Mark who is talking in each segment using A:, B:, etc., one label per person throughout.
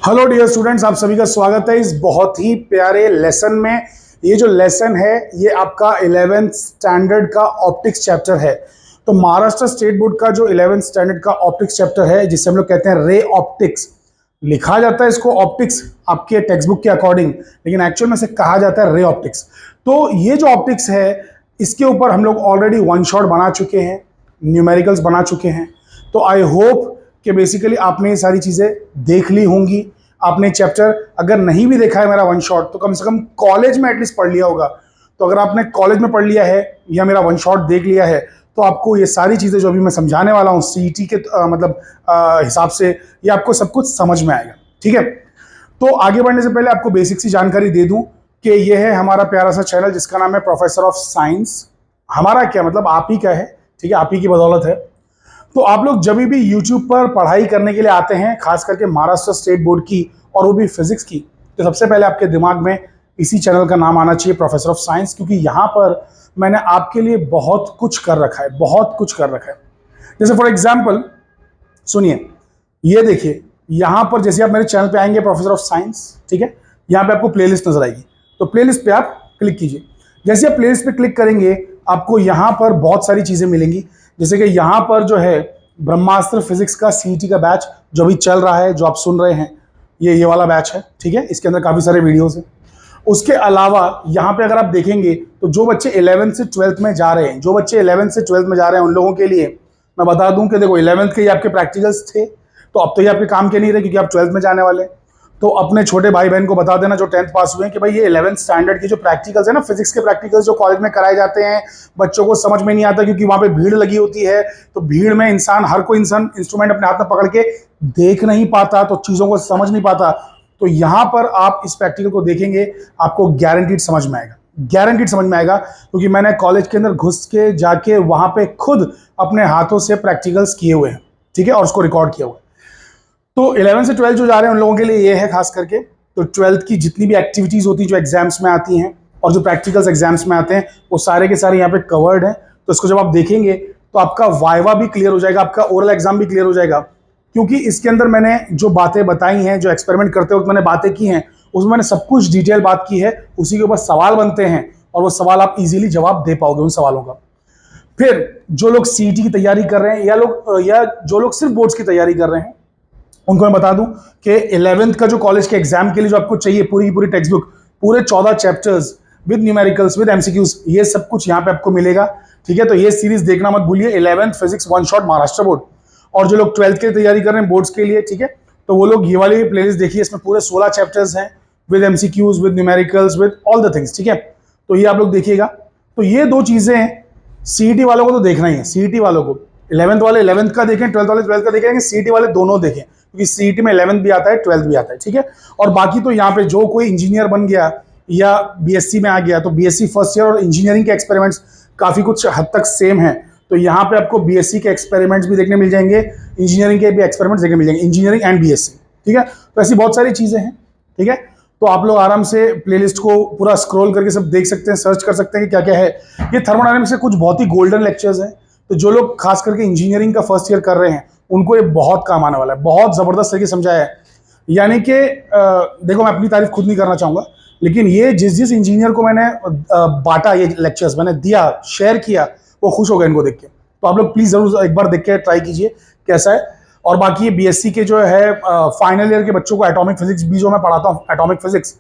A: Hello dear students, आप सभी का स्वागत है इस बहुत ही प्यारे लेसन में। ये जो लेसन है ये आपका 11th स्टैंडर्ड का ऑप्टिक्स चैप्टर है। तो महाराष्ट्र स्टेट बोर्ड का जो 11th स्टैंडर्ड का ऑप्टिक्स चैप्टर है, जिसे हम लोग कहते हैं रे ऑप्टिक्स, लिखा जाता है इसको ऑप्टिक्स आपके टेक्स्ट बुक के अकॉर्डिंग, लेकिन एक्चुअल में से कहा जाता है रे ऑप्टिक्स। तो ये जो ऑप्टिक्स है इसके ऊपर हम लोग ऑलरेडी वन शॉट बना चुके हैं, न्यूमेरिकल्स बना चुके हैं। तो आई होप कि बेसिकली आपने ये सारी चीज़ें देख ली होंगी। आपने चैप्टर अगर नहीं भी देखा है मेरा वन शॉट, तो कम से कम कॉलेज में एटलीस्ट पढ़ लिया होगा। तो अगर आपने कॉलेज में पढ़ लिया है या मेरा वन शॉट देख लिया है, तो आपको ये सारी चीज़ें जो अभी मैं समझाने वाला हूँ सीईटी के हिसाब से, ये आपको सब कुछ समझ में आएगा। ठीक है, तो आगे बढ़ने से पहले आपको बेसिक सी जानकारी दे दूं कि ये है हमारा प्यारा सा चैनल जिसका नाम है प्रोफेसर ऑफ साइंस। हमारा क्या मतलब, आप ही का है, ठीक है, आप ही की बदौलत है। तो आप लोग जब भी YouTube पर पढ़ाई करने के लिए आते हैं, खास करके महाराष्ट्र स्टेट बोर्ड की और वो भी फिजिक्स की, तो सबसे पहले आपके दिमाग में इसी चैनल का नाम आना चाहिए, प्रोफेसर ऑफ साइंस, क्योंकि यहाँ पर मैंने आपके लिए बहुत कुछ कर रखा है, बहुत कुछ कर रखा है। जैसे फॉर एग्जाम्पल सुनिए, ये देखिए, यहाँ पर जैसे आप मेरे चैनल पे आएंगे प्रोफेसर ऑफ साइंस, ठीक है, यहाँ पे आपको प्लेलिस्ट नजर आएगी। तो प्लेलिस्ट पे आप क्लिक कीजिए। जैसे आप प्लेलिस्ट पे क्लिक करेंगे आपको यहाँ पर बहुत सारी चीजें मिलेंगी। जैसे कि यहाँ पर जो है ब्रह्मास्त्र फिजिक्स का सीईटी का बैच जो भी चल रहा है, जो आप सुन रहे हैं, ये वाला बैच है, ठीक है। इसके अंदर काफ़ी सारे वीडियोस हैं। उसके अलावा यहाँ पे अगर आप देखेंगे तो जो बच्चे 11th से 12th में जा रहे हैं, जो बच्चे 11th से 12th में जा रहे हैं, उन लोगों के लिए मैं बता दूं कि देखो 11th के ये आपके प्रैक्टिकल्स थे, तो अब तो ये आपके काम के नहीं रहे क्योंकि आप 12th में जाने वाले हैं। तो अपने छोटे भाई बहन को बता देना जो 10th पास हुए हैं कि भाई ये 11th स्टैंडर्ड के जो प्रैक्टिकल्स है ना, फिजिक्स के प्रैक्टिकल्स जो कॉलेज में कराए जाते हैं, बच्चों को समझ में नहीं आता क्योंकि वहाँ पे भीड़ लगी होती है। तो भीड़ में हर कोई इंसान इंस्ट्रूमेंट अपने हाथ में पकड़ के देख नहीं पाता, तो चीज़ों को समझ नहीं पाता। तो यहाँ पर आप इस प्रैक्टिकल को देखेंगे, आपको गारंटीड समझ में आएगा, गारंटीड समझ में आएगा, क्योंकि मैंने कॉलेज के अंदर घुस के जाके वहाँ पे खुद अपने हाथों से प्रैक्टिकल्स किए हुए हैं, ठीक है, और उसको रिकॉर्ड किया हुआ है। तो 11 से 12 जो जा रहे हैं उन लोगों के लिए ये है खास करके। तो 12th की जितनी भी एक्टिविटीज़ होती हैं जो एग्जाम्स में आती हैं और जो प्रैक्टिकल्स एग्जाम्स में आते हैं, वो सारे के सारे यहाँ पे कवर्ड हैं। तो इसको जब आप देखेंगे तो आपका वाइवा भी क्लियर हो जाएगा, आपका ओरल एग्जाम भी क्लियर हो जाएगा, क्योंकि इसके अंदर मैंने जो बातें बताई हैं, जो एक्सपेरिमेंट करते वक्त मैंने बातें की हैं, उसमें मैंने सब कुछ डिटेल बात की है। उसी के ऊपर सवाल बनते हैं और वो सवाल आप इजीली जवाब दे पाओगे उन सवालों का। फिर जो लोग सीईटी की तैयारी कर रहे हैं या जो लोग सिर्फ बोर्ड्स की तैयारी कर रहे हैं, उनको मैं बता दूं कि 11th का जो कॉलेज के एग्जाम के लिए जो आपको चाहिए पूरी की पूरी टेक्स्ट बुक, पूरे 14 chapters with numericals with MCQs, ये सब कुछ यहाँ पे आपको मिलेगा, ठीक है। तो ये सीरीज देखना मत भूलिए, 11th physics one shot Maharashtra board. और जो लोग 12th के लिए तैयारी कर रहे हैं बोर्ड्स के लिए, ठीक है, तो वो लोग ये वाली प्लेलिस्ट देखिए, इसमें पूरे 16 चैप्टर्स हैं with MCQs with numericals with all the things, ठीक है। तो ये आप लोग देखिएगा। तो ये दो चीजें हैं, सीईटी वालों को तो देखना ही है। सीईटी वालों को 11th वाले 11th का देखें, 12th वाले 12th का देखेंगे, सीईटी वाले दोनों देखें, क्योंकि सीईटी में 11th भी आता है 12th भी आता है, ठीक है। और बाकी तो यहाँ पे जो कोई इंजीनियर बन गया या बीएससी में आ गया, तो बीएससी फर्स्ट ईयर और इंजीनियरिंग के एक्सपेरिमेंट्स काफी कुछ हद तक सेम है। तो यहाँ पे आपको बीएससी के एक्सपेरिमेंट्स भी देखने मिल जाएंगे, इंजीनियरिंग के भी एक्सपेरिमेंट्स देखने मिल जाएंगे, इंजीनियरिंग एंड बीएससी, ठीक है। तो ऐसी बहुत सारी चीजें हैं, ठीक है। तो आप लोग आराम से प्लेलिस्ट को पूरा स्क्रॉल करके सब देख सकते हैं, सर्च कर सकते हैं कि क्या क्या है। ये थर्मोडायनेमिक्स के कुछ बहुत ही गोल्डन लेक्चर्स हैं, तो जो लोग खास करके इंजीनियरिंग का फर्स्ट ईयर कर रहे हैं उनको ये बहुत काम आने वाला है। बहुत जबरदस्त तरीके समझाया है, यानी कि देखो, मैं अपनी तारीफ खुद नहीं करना चाहूंगा, लेकिन ये जिस इंजीनियर को मैंने बांटा, ये लेक्चर्स मैंने दिया, शेयर किया, वो खुश हो गए इनको देख के। तो आप लोग प्लीज जरूर एक बार देख के ट्राई कीजिए कैसा है। और बाकी ये बीएससी के जो है फाइनल ईयर के बच्चों को एटॉमिक फिजिक्स भी जो मैं पढ़ाता हूँ, एटॉमिक फिजिक्स,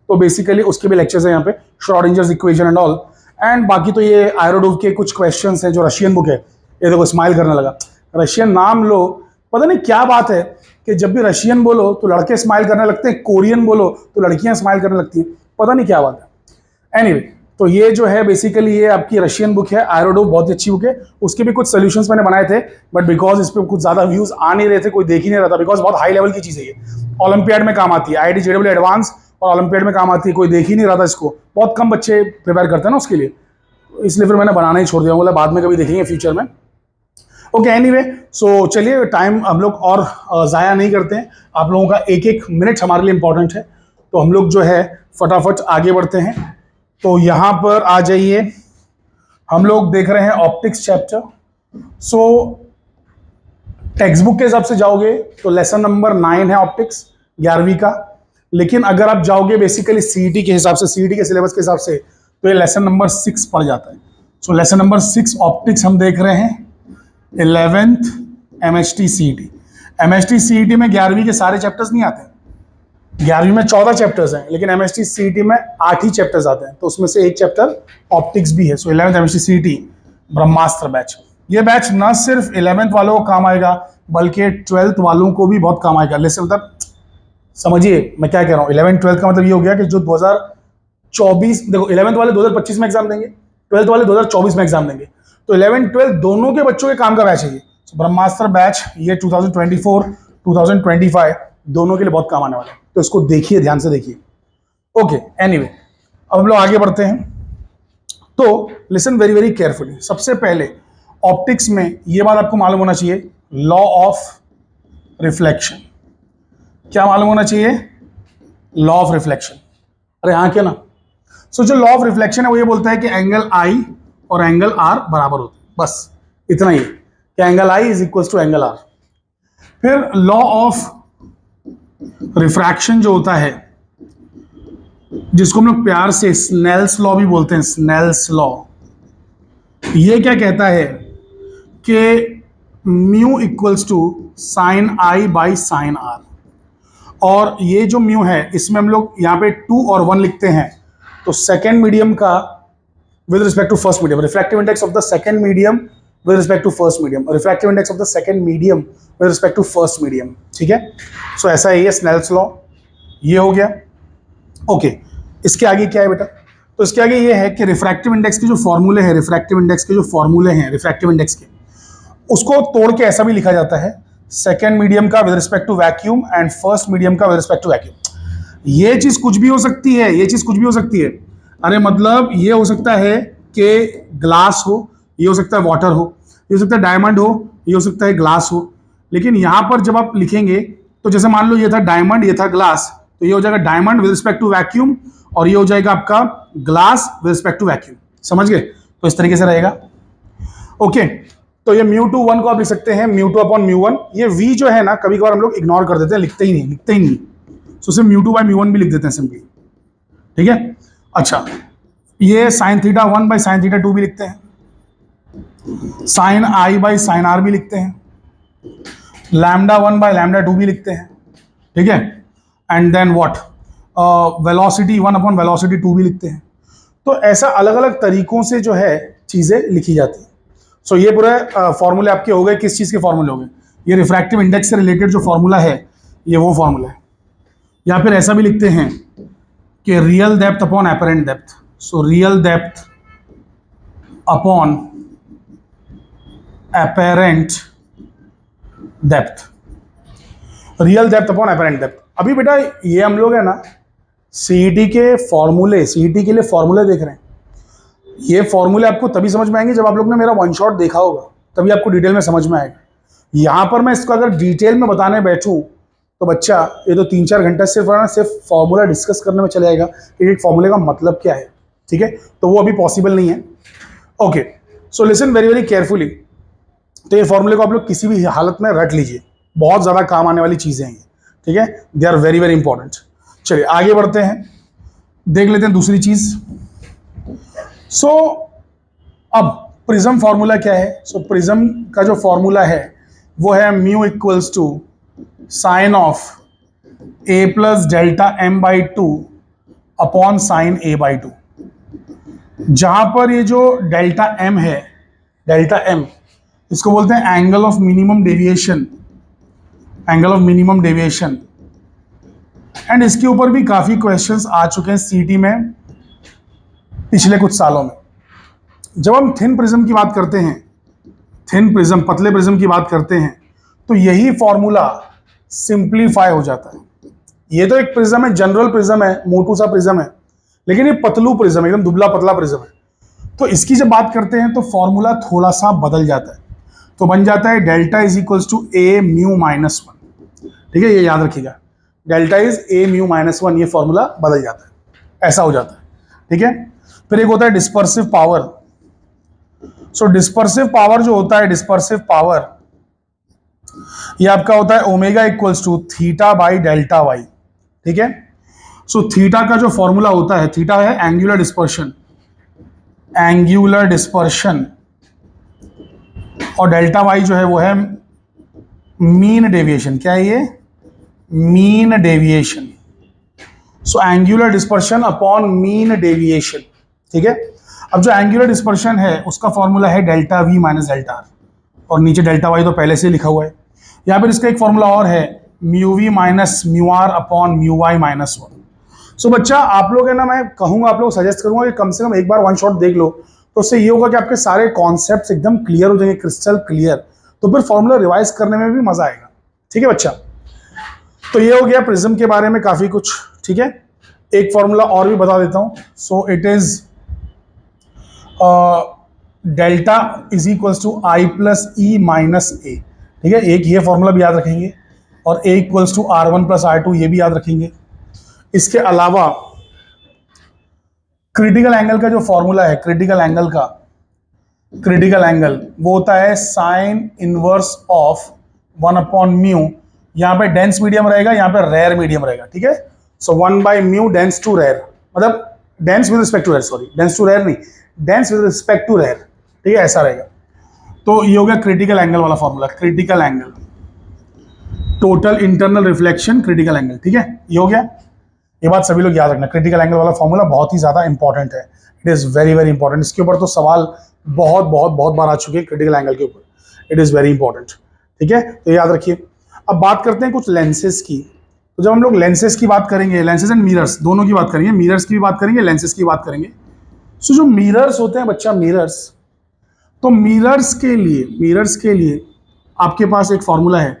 A: तो बेसिकली उसके भी लेक्चर्स हैं यहाँ पे, श्रोडिंजर्स इक्वेशन एंड ऑल। एंड बाकी तो ये आयरोडोव के कुछ क्वेश्चंस हैं, जो रशियन बुक है। ये देखो, स्माइल करने लगा, रशियन नाम लो, पता नहीं क्या बात है कि जब भी रशियन बोलो तो लड़के स्माइल करने लगते हैं, कोरियन बोलो तो लड़कियां स्माइल करने लगती हैं, पता नहीं क्या बात है। एनीवे, तो ये जो है बेसिकली ये आपकी रशियन बुक है, आयरोडोव, बहुत ही अच्छी बुक है। उसके भी कुछ सोल्यूशंस मैंने बनाए थे, बट बिकॉज इस पर कुछ ज्यादा व्यूज आ नहीं रहे थे, कोई देख ही नहीं रहा था, बिकॉज बहुत हाई लेवल की चीज है ये, ओलंपियाड में काम आती है, IIT JEE एडवांस और ओलंपियाड में काम आती है, कोई देख ही नहीं रहा था इसको, बहुत कम बच्चे प्रिपेयर करते हैं ना उसके लिए, इसलिए फिर मैंने बनाना ही छोड़ दिया, बोला बाद में कभी देखेंगे फ्यूचर में। ओके, एनीवे, सो चलिए, टाइम हम लोग और ज़ाया नहीं करते हैं, आप लोगों का एक एक मिनट हमारे लिए इंपॉर्टेंट है, तो हम लोग जो है फटाफट आगे बढ़ते हैं। तो यहाँ पर आ जाइए, हम लोग देख रहे हैं ऑप्टिक्स चैप्टर। सो टेक्स्ट बुक के हिसाब से जाओगे तो लेसन नंबर 9 है ऑप्टिक्स, 11वीं का। लेकिन अगर आप जाओगे बेसिकली सीईटी के हिसाब से, सीईटी के सिलेबस के हिसाब से, तो ये लेसन नंबर 6 पड़ जाता है। सो लेसन नंबर 6 ऑप्टिक्स हम देख रहे हैं, 11th MHT CET. MHT CET में 11वीं के सारे चैप्टर्स नहीं आते, 11वीं में 14 चैप्टर्स हैं, लेकिन एमएचटी सीईटी में 8 ही चैप्टर्स आते हैं, तो उसमें से एक चैप्टर ऑप्टिक्स भी है। सो 11th एमएचटी सीईटी ब्रह्मास्त्र बैच, ये बैच न सिर्फ 11th वालों को काम आएगा बल्कि 12th वालों को भी बहुत काम आएगा। जैसे मतलब समझिए मैं क्या कह रहा हूँ, 11th 12th का मतलब ये हो गया कि जो 2024, देखो 11th वाले 2025 में एग्जाम देंगे, 12th वाले 2024 में एग्जाम देंगे, तो 11th 12th दोनों के बच्चों के काम का बैच है ये। ब्रह्मास्त्र बैच ये 2024 2025 दोनों के लिए बहुत काम आने वाला है, तो इसको देखिए, ध्यान से देखिए। ओके, एनीवे अब हम लोग आगे बढ़ते हैं। तो लिसन वेरी वेरी केयरफुली। सबसे पहले ऑप्टिक्स में ये बात आपको मालूम होना चाहिए, लॉ ऑफ रिफ्लेक्शन। क्या मालूम होना चाहिए? Law of reflection. अरे हाँ क्या ना। सो जो लॉ ऑफ रिफ्लेक्शन है वो ये बोलता है कि एंगल आई और एंगल आर बराबर होते हैं, बस इतना ही, कि angle i is equal to angle r. फिर लॉ ऑफ रिफ्रैक्शन जो होता है, जिसको हम लोग प्यार से स्नेल्स लॉ भी बोलते हैं, स्नेल्स लॉ, ये क्या कहता है कि mu equals to sine i by sine r. और ये जो म्यू है इसमें हम लोग यहाँ पे 2 और 1 लिखते हैं, तो सेकेंड मीडियम का with respect to first medium, refractive index of the second medium with respect to first medium, refractive index of the second medium with respect to first medium. ठीक है, सो ऐसा है ये स्नेल्स लॉ, ये हो गया। Okay, इसके आगे क्या है बेटा? तो इसके आगे ये है कि रिफ्रैक्टिव इंडेक्स के जो फॉर्मूले हैं, रिफ्रैक्टिव इंडेक्स के जो फॉर्मूले हैं, रिफ्रैक्टिव इंडेक्स के, उसको तोड़ के ऐसा भी लिखा जाता है, सेकेंड मीडियम का with respect to vacuum and first medium का विद रिस्पेक्ट टू वैक्यूम। ये चीज कुछ भी हो सकती है, ये चीज कुछ भी हो सकती है। अरे मतलब ये हो सकता है कि ग्लास हो, ये हो सकता है वाटर हो, ये हो सकता है डायमंड हो, ये हो सकता है ग्लास हो। लेकिन यहां पर जब आप लिखेंगे तो जैसे मान लो ये था डायमंड, ये था ग्लास, तो ये हो जाएगा diamond with respect to vacuum और ये हो जाएगा आपका glass with respect to vacuum. समझ गए? तो इस तरीके से रहेगा। ओके, तो ये μ2 1 को आप लिख सकते हैं μ2 अपॉन μ1। ये v जो है ना कभी कभार हम लोग इग्नोर कर देते हैं, लिखते ही नहीं। सो सिर्फ μ2 बाई μ1 भी लिख देते हैं सिंपली। ठीक है, अच्छा ये sine theta 1 by sine theta 2 भी लिखते हैं, sine i by sine r भी लिखते हैं, लैम्डा 1 बाई लैम्डा 2 भी लिखते हैं। ठीक है, and then what, velocity 1 upon velocity 2 भी लिखते हैं। तो ऐसा अलग अलग तरीकों से जो है चीजें लिखी जाती है। सो ये पूरे फॉर्मूले आपके हो गए। किस चीज के फॉर्मूले हो गए? ये रिफ्रैक्टिव इंडेक्स से रिलेटेड जो फॉर्मूला है ये वो फॉर्मूला है। या फिर ऐसा भी लिखते हैं कि real depth upon apparent depth. So real depth upon apparent depth, real depth upon apparent depth. अभी बेटा ये हम लोग है ना सीईटी के फॉर्मूले, सीईटी के लिए फॉर्मूले देख रहे हैं। ये फॉर्मूले आपको तभी समझ में आएंगे जब आप लोग ने मेरा वन शॉट देखा होगा, तभी आपको डिटेल में समझ में आएगा। यहाँ पर मैं इसको अगर डिटेल में बताने बैठूं तो बच्चा ये तो 3-4 घंटा सिर्फ फॉर्मूला डिस्कस करने में चले जाएगा कि एक फॉर्मूले का मतलब क्या है। ठीक है, तो वो अभी पॉसिबल नहीं है। Okay, so listen very very carefully. तो ये फॉर्मूले को आप लोग किसी भी हालत में रट लीजिए, बहुत ज़्यादा काम आने वाली चीज़ें हैं ये। ठीक है, they are very very important. चलिए आगे बढ़ते हैं, देख लेते हैं दूसरी चीज़। सो अब प्रिज्म फॉर्मूला क्या है? सो प्रिज्म का जो फॉर्मूला है वो है mu equals to sine of A plus delta m by 2 upon sine A by 2। जहां पर ये जो डेल्टा एम है, डेल्टा एम, इसको बोलते हैं angle of minimum deviation, angle of minimum deviation. And इसके ऊपर भी काफी क्वेश्चंस आ चुके हैं सीटी में पिछले कुछ सालों में। जब हम थिन प्रिज्म की बात करते हैं, थिन प्रिज्म, पतले प्रिज्म की बात करते हैं, तो यही फॉर्मूला सिंप्लीफाई हो जाता है। ये तो एक प्रिज्म है, जनरल प्रिज्म है, मोटू सा प्रिज्म है, लेकिन ये पतलू प्रिज्म, एकदम दुबला पतला प्रिज्म है। तो इसकी जब बात करते हैं तो फॉर्मूला थोड़ा सा बदल जाता है, तो बन जाता है delta is equals to A mu minus 1। ठीक है, ये याद रखिएगा, delta is A mu minus 1, ये फॉर्मूला बदल जाता है, ऐसा हो जाता है। ठीक है, फिर एक होता है dispersive power. So dispersive power जो होता है, डिस्पर्सिव पावर ये आपका होता है omega equals to theta by delta y, ठीक है। सो थीटा का जो फॉर्मूला होता है, थीटा है एंगुलर डिस्पर्शन, एंगुलर डिस्पर्शन, और डेल्टा वाई जो है वो है मीन डेविएशन। क्या है ये? Mean deviation. So angular dispersion upon mean deviation, ठीक है। अब जो एंगुलर डिस्पर्शन है उसका फॉर्मूला है delta we minus delta R, और नीचे डेल्टा वाई तो पहले से लिखा हुआ है। यहाँ पर इसका एक फॉर्मूला और है mu V minus mu R upon mu Y minus one. So बच्चा आप लोग है ना, मैं कहूँगा आप लोग सजेस्ट करूँगा कि कम से कम एक बार वन शॉट देख लो, तो उससे ये होगा कि आपके सारे कॉन्सेप्ट्स एकदम क्लियर हो जाएंगे, क्रिस्टल क्लियर। तो फिर फॉर्मूला रिवाइज करने में भी मजा आएगा, ठीक है बच्चा। तो ये हो गया प्रिज्म के बारे में काफी कुछ, ठीक है। एक फॉर्मूला और भी बता देता हूं। So it is delta is equals to I plus E minus A, ठीक है। एक ये फॉर्मूला भी याद रखेंगे, और A equals to R one plus R two, ये भी याद रखेंगे। इसके अलावा क्रिटिकल एंगल का जो फॉर्मूला है, क्रिटिकल एंगल का, क्रिटिकल एंगल वो होता है sign inverse of one upon mu. यहाँ पे डेंस मीडियम रहेगा, यहाँ पे रेयर मीडियम रहेगा, ठीक है। So one by mu dense to rare, मतलब dense with respect to rare, sorry dense to rare नहीं, dense with respect to rare, ठीक है, ऐसा रहेगा। तो ये हो गया क्रिटिकल एंगल वाला formula, critical angle, total internal reflection critical angle, ठीक है। ये हो गया, ये बात सभी लोग याद रखना। क्रिटिकल एंगल वाला फॉर्मूला बहुत ही ज्यादा इंपॉर्टेंट है, it is very very important. इसके ऊपर तो सवाल बहुत बहुत बहुत बार आ चुके हैं क्रिटिकल एंगल के ऊपर, इट इज वेरी इंपॉर्टेंट, ठीक है। तो याद रखिए। अब बात करते हैं कुछ लेंसेज की। तो जब हम लोग लेंसेज की बात करेंगे, लेंसेज एंड मिरर्स दोनों की बात करेंगे, मिरर्स की भी बात करेंगे, लेंसेज की बात करेंगे। सो जो मिरर्स होते हैं बच्चा, मिरर्स, तो मिरर्स के लिए आपके पास एक फॉर्मूला है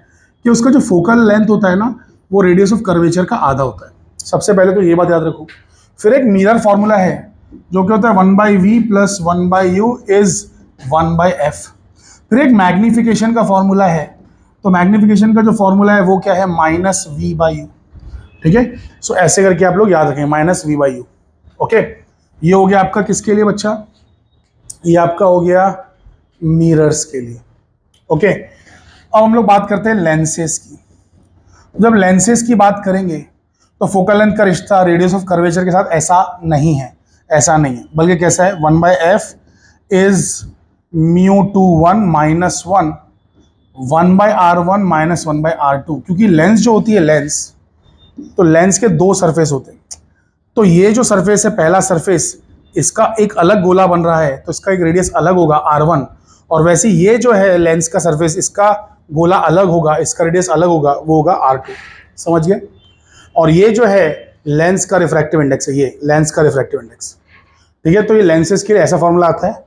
A: कि उसका जो फोकल लेंथ होता है ना, वो रेडियस ऑफ कर्वेचर का आधा होता है। सबसे पहले तो ये बात याद रखो। फिर एक मिरर फॉर्मूला है जो कि होता है 1/v plus 1/u is 1/f। फिर एक मैग्निफिकेशन का फॉर्मूला है, तो मैग्निफिकेशन का जो फॉर्मूला है वो क्या है? -v/u, ठीक है। सो ऐसे करके आप लोग याद रखें, -v/u, ओके। ये हो गया आपका किसके लिए बच्चा? ये आपका हो गया मिरर्स के लिए, ओके। अब हम लोग बात करते हैं लेंसेज की। जब लेंसेज की बात करेंगे तो फोकल लेंथ का रिश्ता रेडियस ऑफ कर्वेचर के साथ ऐसा नहीं है, बल्कि कैसा है? 1/f is μ21 - 1 1/r1 - 1/r2। क्योंकि लेंस जो होती है, लेंस, तो लेंस के दो सरफेस होते हैं। तो ये जो सरफेस है, पहला सरफेस, इसका एक अलग गोला बन रहा है, तो इसका एक रेडियस अलग होगा r1, और वैसे ये जो है लेंस का सरफेस, इसका गोला अलग होगा, इसका रेडियस अलग होगा, वो होगा r2, समझ गए। और ये जो है लेंस का रिफ्रैक्टिव इंडेक्स है, ये लेंस का रिफ्रैक्टिव इंडेक्स, ठीक है। तो ये लेंसेज के लिए ऐसा फॉर्मूला आता है।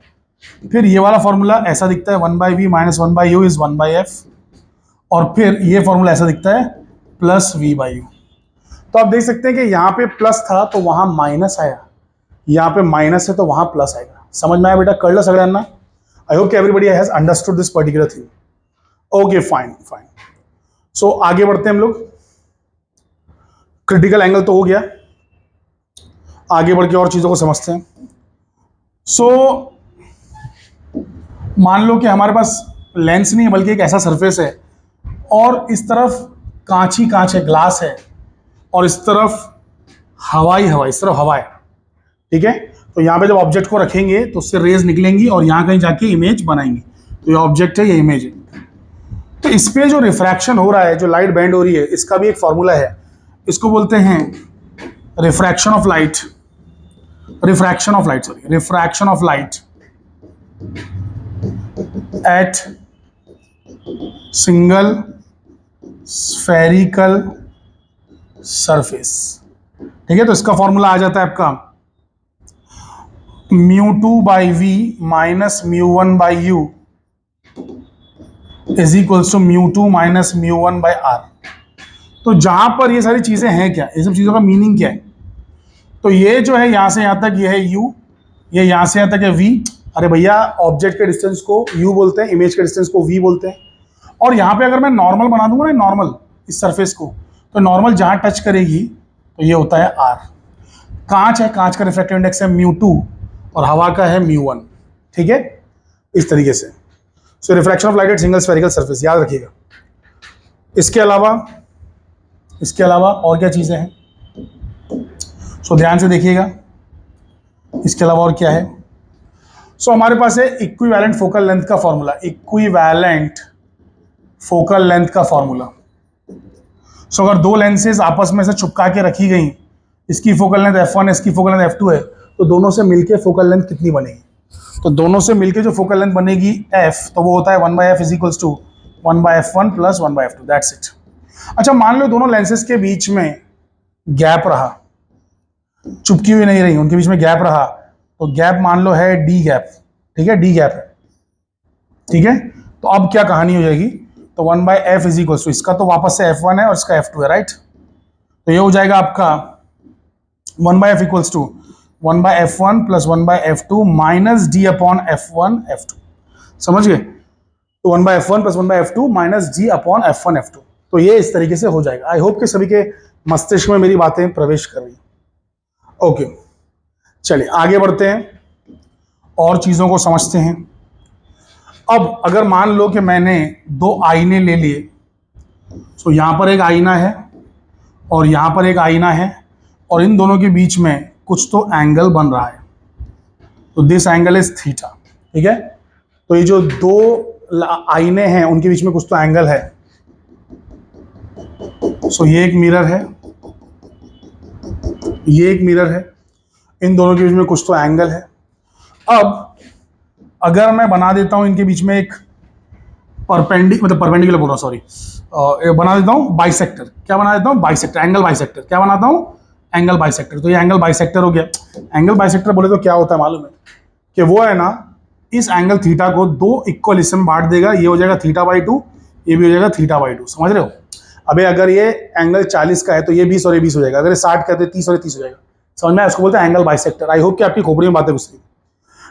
A: फिर ये वाला फॉर्मूला ऐसा दिखता है, 1/v - 1/u इज 1/f, और फिर ये फॉर्मूला ऐसा दिखता है +v/u। तो आप देख सकते हैं कि यहाँ पे प्लस था तो वहां माइनस आया, यहाँ पे माइनस है तो वहां प्लस आएगा। समझ में आया बेटा? कळलं सगळ्यांना? आई होप कि everybody has understood this particular thing. Okay, fine fine. So आगे बढ़ते हैं हम लोग। क्रिटिकल एंगल तो हो गया, आगे बढ़ के और चीजों को समझते हैं। सो मान लो कि हमारे पास लेंस नहीं है बल्कि एक ऐसा सरफेस है, और इस तरफ कांच ही कांच है, ग्लास है, और इस तरफ हवा ही हवा, इस तरफ हवा है, ठीक है। तो यहाँ पे जब ऑब्जेक्ट को रखेंगे तो उससे रेज निकलेंगी और यहाँ कहीं जाके इमेज बनाएंगी। तो ये ऑब्जेक्ट है, ये इमेज है। तो इस पे जो रिफ्रैक्शन हो रहा है, जो लाइट बेंड हो रही है, इसका भी एक फॉर्मूला है। इसको बोलते हैं refraction of light, refraction of light at single spherical surface, ठीक है। तो इसका फॉर्मूला आ जाता है आपका μ2/v - μ1/u is equals to μ2 - μ1/r। तो जहां पर ये सारी चीजें हैं, क्या ये सब चीजों का मीनिंग क्या है? तो ये जो है यहां से यहां तक ये है u, ये यहां से यहां तक है v। अरे भैया, ऑब्जेक्ट के डिस्टेंस को u बोलते हैं, इमेज के डिस्टेंस को v बोलते हैं। और यहाँ पे अगर मैं नॉर्मल बना दूंगा ना, नॉर्मल इस सरफेस को, तो नॉर्मल जहां टच करेगी तो ये होता है r। कांच है, कांच का रिफ्रैक्टिव इंडेक्स है μ2 और हवा का है μ1, ठीक है, इस तरीके से। So refraction of light at single spherical surface, याद रखिएगा, इसके अलावा और क्या चीज़ें हैं? सो ध्यान से देखिएगा, इसके अलावा और क्या है? सो हमारे पास है इक्विवेलेंट फोकल लेंथ का फॉर्मूला। इक्विवेलेंट फोकल लेंथ का फॉर्मूला। सो अगर दो लेंसेज आपस में से चिपका के रखी गई, इसकी फोकल लेंथ f1 है, इसकी फोकल लेंथ f2 है, तो दोनों से मिलके फोकल लेंथ कितनी बनेगी? तो दोनों से मिलके जो फोकल लेंथ बनेगी f, तो वो होता है 1/f is equals to 1/f1 plus 1/f2, that's it. अच्छा, मान लो दोनों लेंसेज के बीच में गैप रहा, चुपकी हुई नहीं रही, उनके बीच में गैप रहा, तो गैप मान लो है d गैप, ठीक है, d गैप है, ठीक है। तो अब क्या कहानी हो जाएगी? तो 1/f इज इक्वल्स टू, इसका तो वापस से f1 है और इसका f2 है, राइट? तो ये हो जाएगा आपका 1/f equals to 1/f1 plus 1/f2 minus d upon f1 f2, समझ गए? तो 1/f1 plus 1/f2 minus d upon f1 f2। तो ये इस तरीके से हो जाएगा। आई होप कि सभी के मस्तिष्क में मेरी बातें प्रवेश कर रही हैं। ओके, चलिए आगे बढ़ते हैं और चीज़ों को समझते हैं। अब अगर मान लो कि मैंने दो आईने ले लिए, तो यहाँ पर एक आईना है और यहाँ पर एक आईना है, और इन दोनों के बीच में कुछ तो एंगल बन रहा है, तो दिस एंगल इज थीटा, ठीक है। तो ये जो दो आईने हैं उनके बीच में कुछ तो एंगल है। सो ये एक मिरर है, ये एक मिरर है, इन दोनों के बीच में कुछ तो एंगल है। अब अगर मैं बना देता हूं इनके बीच में एक परपेंडिकुलर बोल रहा हूं, सॉरी, बना देता हूं बाइसेक्टर। क्या बना देता हूं? Bisector, angle bisector. क्या बनाता हूं? Angle bisector. तो ये एंगल बाइसेक्टर हो गया। एंगल बाइसेक्टर बोले तो क्या होता है मालूम है? कि वो है ना, इस एंगल थीटा को दो इक्वल हिस्से में बांट देगा। ये हो जाएगा θ/2, ये भी हो जाएगा θ/2, समझ रहे हो? अबे अगर ये एंगल 40 का है तो ये 20 और ये 20 हो जाएगा, अगर ये 60 का है तो 30 और ये 30 हो जाएगा, समझ में? इसको बोलते हैं एंगल बाइसेक्टर। आई होप कि आपकी खोपड़ी में बातें घुस रही।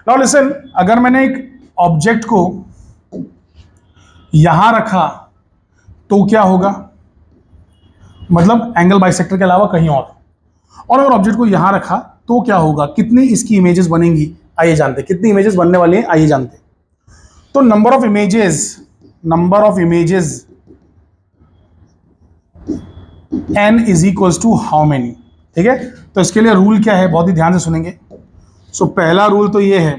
A: नाउ लिसन, अगर मैंने एक ऑब्जेक्ट को यहां रखा तो क्या होगा? मतलब एंगल बाइसेक्टर के अलावा कहीं और अगर ऑब्जेक्ट को यहां रखा तो क्या होगा? कितनी इसकी इमेजेस बनेंगी आइए जानते हैं। कितनी इमेजेस बनने वाली हैं आइए जानते हैं। तो number of images n is equals to how many, ठीक है। तो इसके लिए रूल क्या है, बहुत ही ध्यान से सुनेंगे। सो पहला रूल तो ये है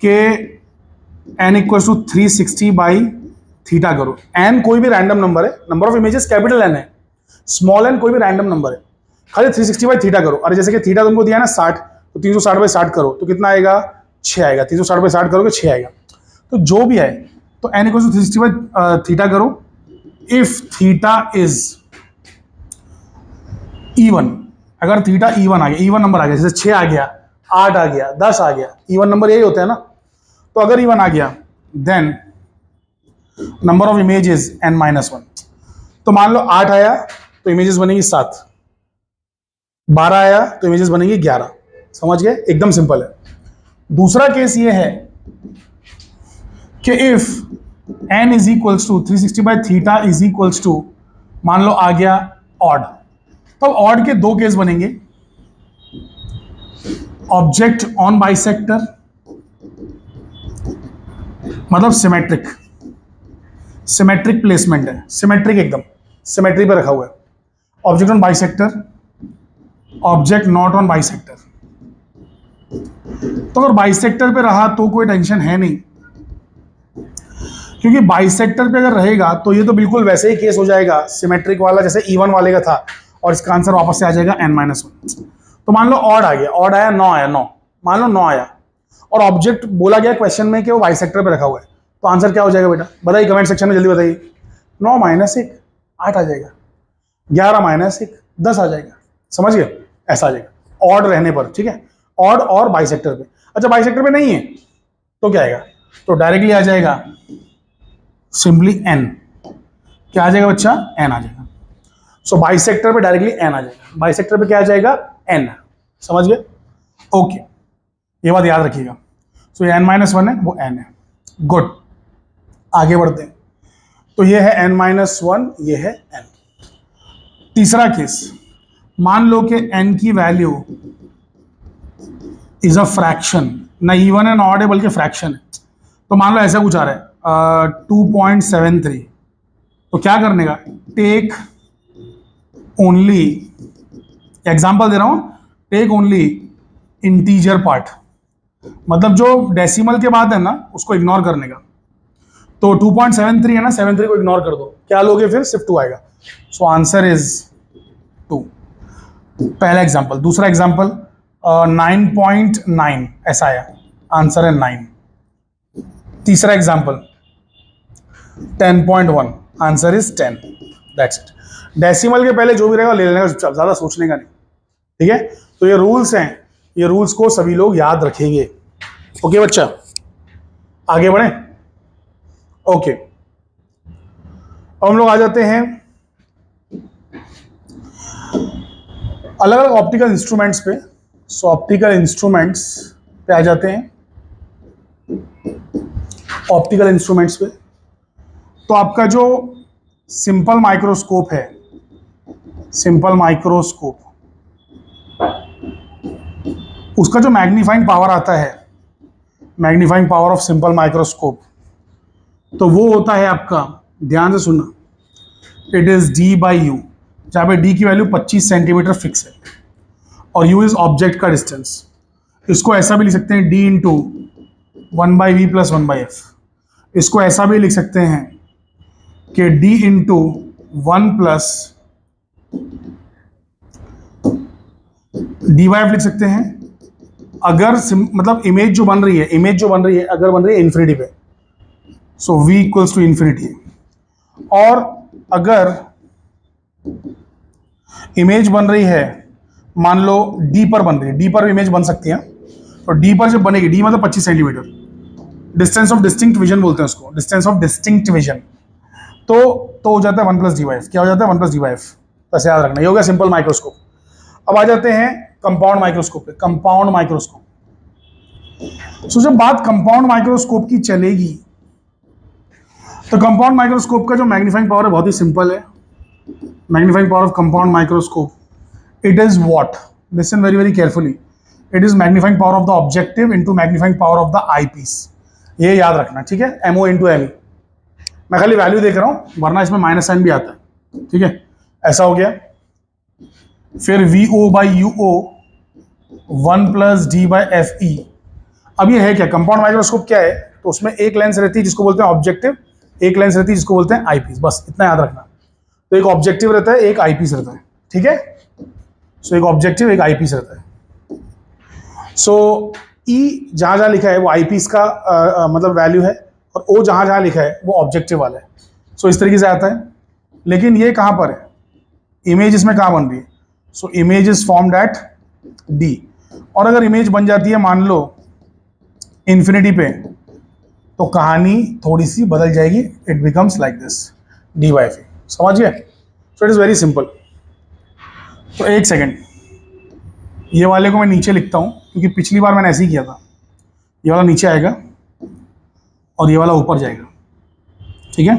A: कि n इक्वल्स टू 360/θ करो। n कोई भी रैंडम नंबर है, number of images capital n है, स्मॉल n कोई भी रैंडम नंबर है, खाली 360/θ करो। अरे जैसे कि थीटा तुमको दिया है ना 60, तो 360/60 करो तो कितना आएगा? 6 आएगा। 360/60 करोगे 6 आएगा। तो जो भी है, तो n इक्वल्स टू 360/θ करो। इफ थीटा इज इवन, अगर थीटा इवन आ गया, इवन नंबर आ गया, जैसे 6 आ गया, 8 आ गया, 10 आ गया, इवन नंबर यही होता है ना। तो अगर इवन आ गया then number of images n-1। तो मान लो 8 आया तो इमेजेस बनेगी 7, 12 आया तो इमेजेस बनेगी 11, समझ गए? एकदम सिंपल है। दूसरा केस ये है कि if n is equals to 360/θ is equals to, मान लो आ गया ऑड, तब ऑड के दो केस बनेंगे। ऑब्जेक्ट ऑन बाइसेक्टर, मतलब सिमेट्रिक प्लेसमेंट है, सिमेट्रिक, एकदम सिमेट्री पे रखा हुआ है। Object on bisector, object not on bisector. तो अगर बाइसेक्टर पे रहा तो कोई टेंशन है नहीं, क्योंकि बाइसेक्टर पे अगर रहेगा तो ये तो बिल्कुल वैसे ही केस हो जाएगा सिमेट्रिक वाला जैसे इवन वाले का था, और इसका आंसर वापस से आ जाएगा n-1। तो मान लो ऑड आ गया, ऑड आया 9 आया, 9 मान लो 9 आया, और ऑब्जेक्ट बोला गया क्वेश्चन में कि वो बाइसेक्टर पे रखा हुआ है, तो आंसर क्या हो जाएगा बेटा? बताइए कमेंट सेक्शन में, जल्दी बताइए। 9 - 1 8 आ जाएगा, 11 - 1 10 आ जाएगा, समझ गए? ऐसा आ जाएगा ऑड रहने पर, ठीक है। ऑड और बाइसेक्टर पे। अच्छा बाइसेक्टर पे नहीं है तो क्या आएगा? तो डायरेक्टली आ जाएगा सिंपली n। क्या आ जाएगा बच्चा? n आ जाएगा। सो बाइसेक्टर पे डायरेक्टली n आ जाएगा, बाइसेक्टर पे क्या आ जाएगा? n, समझ गए? ओके, ये बात याद रखिएगा। सो ये n-1 है, वो n है। गुड, आगे बढ़ते हैं। तो ये है n-1, ये है n। तीसरा केस, मान लो कि n की वैल्यू इज अ फ्रैक्शन, ना इवन है ना ऑड है बल्कि फ्रैक्शन है। तो मान लो ऐसा कुछ आ रहा है 2.73, तो क्या करने का, टेक ओनली, एग्जाम्पल दे रहा हूं, टेक ओनली इंटीजर पार्ट, मतलब जो डेसिमल के बाद है ना उसको इग्नोर करने का। तो 2.73 है ना, 73 को इग्नोर कर दो, क्या लोगे फिर, सिर्फ 2 आएगा। सो आंसर इज 2, पहला एग्जाम्पल। दूसरा एग्जाम्पल 9.9 ऐसा आया, आंसर है 9। तीसरा example 10.1, answer is 10, that's it. Decimal के पहले जो भी रहेगा ले लेने का चुपचाप, ज्यादा सोचने का नहीं, ठीक है। तो ये रूल्स हैं, ये रूल्स को सभी लोग याद रखेंगे। ओके बच्चा, आगे बढ़े। ओके, अब हम लोग आ जाते हैं अलग अलग ऑप्टिकल इंस्ट्रूमेंट्स पे। सो ऑप्टिकल इंस्ट्रूमेंट्स पे आ जाते हैं, ऑप्टिकल इंस्ट्रूमेंट्स पे। तो आपका जो सिंपल माइक्रोस्कोप है, सिंपल माइक्रोस्कोप, उसका जो मैग्नीफाइंग पावर आता है, magnifying power of simple microscope, तो वो होता है आपका, ध्यान से सुनना, इट इज d/u, जहां पे d की वैल्यू 25 सेंटीमीटर फिक्स है और u इज ऑब्जेक्ट का डिस्टेंस। इसको ऐसा भी लिख सकते हैं d into 1/v plus 1/f। इसको ऐसा भी लिख सकते हैं कि d इंटू 1 प्लस dy लिख सकते हैं। अगर मतलब इमेज जो बन रही है, इमेज जो बन रही है अगर बन रही है इन्फिनिटी पे, सो v इक्वल्स टू इन्फिनिटी। और अगर इमेज बन रही है, मान लो d पर बन रही है, d पर इमेज बन सकती है, तो d पर जब बनेगी, d मतलब 25 centimetre, distance of distinct vision बोलते हैं उसको, डिस्टेंस ऑफ डिस्टिंक्ट विजन, तो हो जाता है 1 प्लस dy। क्या हो जाता है, 1 प्लस dy। ऐसे याद रखना, ये हो गया सिंपल माइक्रोस्कोप। अब आ जाते हैं कंपाउंड माइक्रोस्कोप पे, कंपाउंड माइक्रोस्कोप। सो जब बात कंपाउंड माइक्रोस्कोप की चलेगी, तो कंपाउंड माइक्रोस्कोप का जो मैग्नीफाइंग पावर है बहुत ही सिंपल है। Magnifying power of compound microscope, it is what, listen very very carefully, it is magnifying power of the objective into magnifying power of the eyepiece. ये याद रखना, ठीक है, MO इंटू ME। मैं खाली वैल्यू देख रहा हूं, वरना इसमें माइनस साइन भी आता है, ठीक है। ऐसा हो गया। फिर VO/UO 1 प्लस D/FE। अब ये है क्या, कंपाउंड माइक्रोस्कोप क्या है, तो उसमें एक लेंस रहती है जिसको बोलते हैं ऑब्जेक्टिव, एक लेंस रहती है जिसको बोलते हैं आईपीस, बस इतना याद रखना। तो एक ऑब्जेक्टिव रहता है, एक आईपीस रहता है, ठीक है। सो एक ऑब्जेक्टिव, एक आईपीस रहता है। सो E जहां जहां लिखा है वो आईपीस का मतलब वैल्यू है, और O जहां जहां लिखा है वो ऑब्जेक्टिव वाला है। सो इस तरीके से आता है। लेकिन ये कहां पर है, इमेज इसमें कहां बन रही है, so image is formed at D। और अगर इमेज बन जाती है मान लो इन्फिनिटी पे, तो कहानी थोड़ी सी बदल जाएगी, it becomes like this, D/F। समझ गए। सो इट इज वेरी सिंपल। तो एक सेकेंड, ये वाले को मैं नीचे लिखता हूं, क्योंकि पिछली बार मैंने ऐसे ही किया था। ये वाला नीचे आएगा और ये वाला ऊपर जाएगा, ठीक है,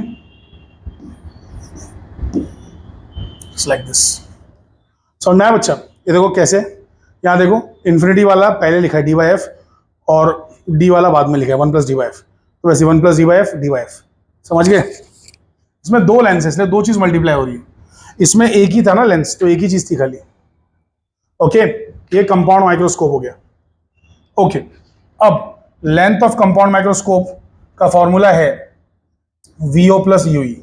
A: लाइक दिस। समझ में आया बच्चा। ये देखो कैसे, यहाँ देखो इन्फिनिटी वाला पहले लिखा है D/F और D वाला बाद में लिखा है 1 प्लस D/F, तो वैसे 1 प्लस D/F D/F। समझ गए। इसमें दो लेंस है, इसलिए दो चीज मल्टीप्लाई हो रही है। इसमें एक ही था ना लेंस, तो एक ही चीज थी खाली। ओके, ये कंपाउंड माइक्रोस्कोप हो गया। ओके, अब लेंथ ऑफ कंपाउंड माइक्रोस्कोप का फॉर्मूला है VO प्लस UE,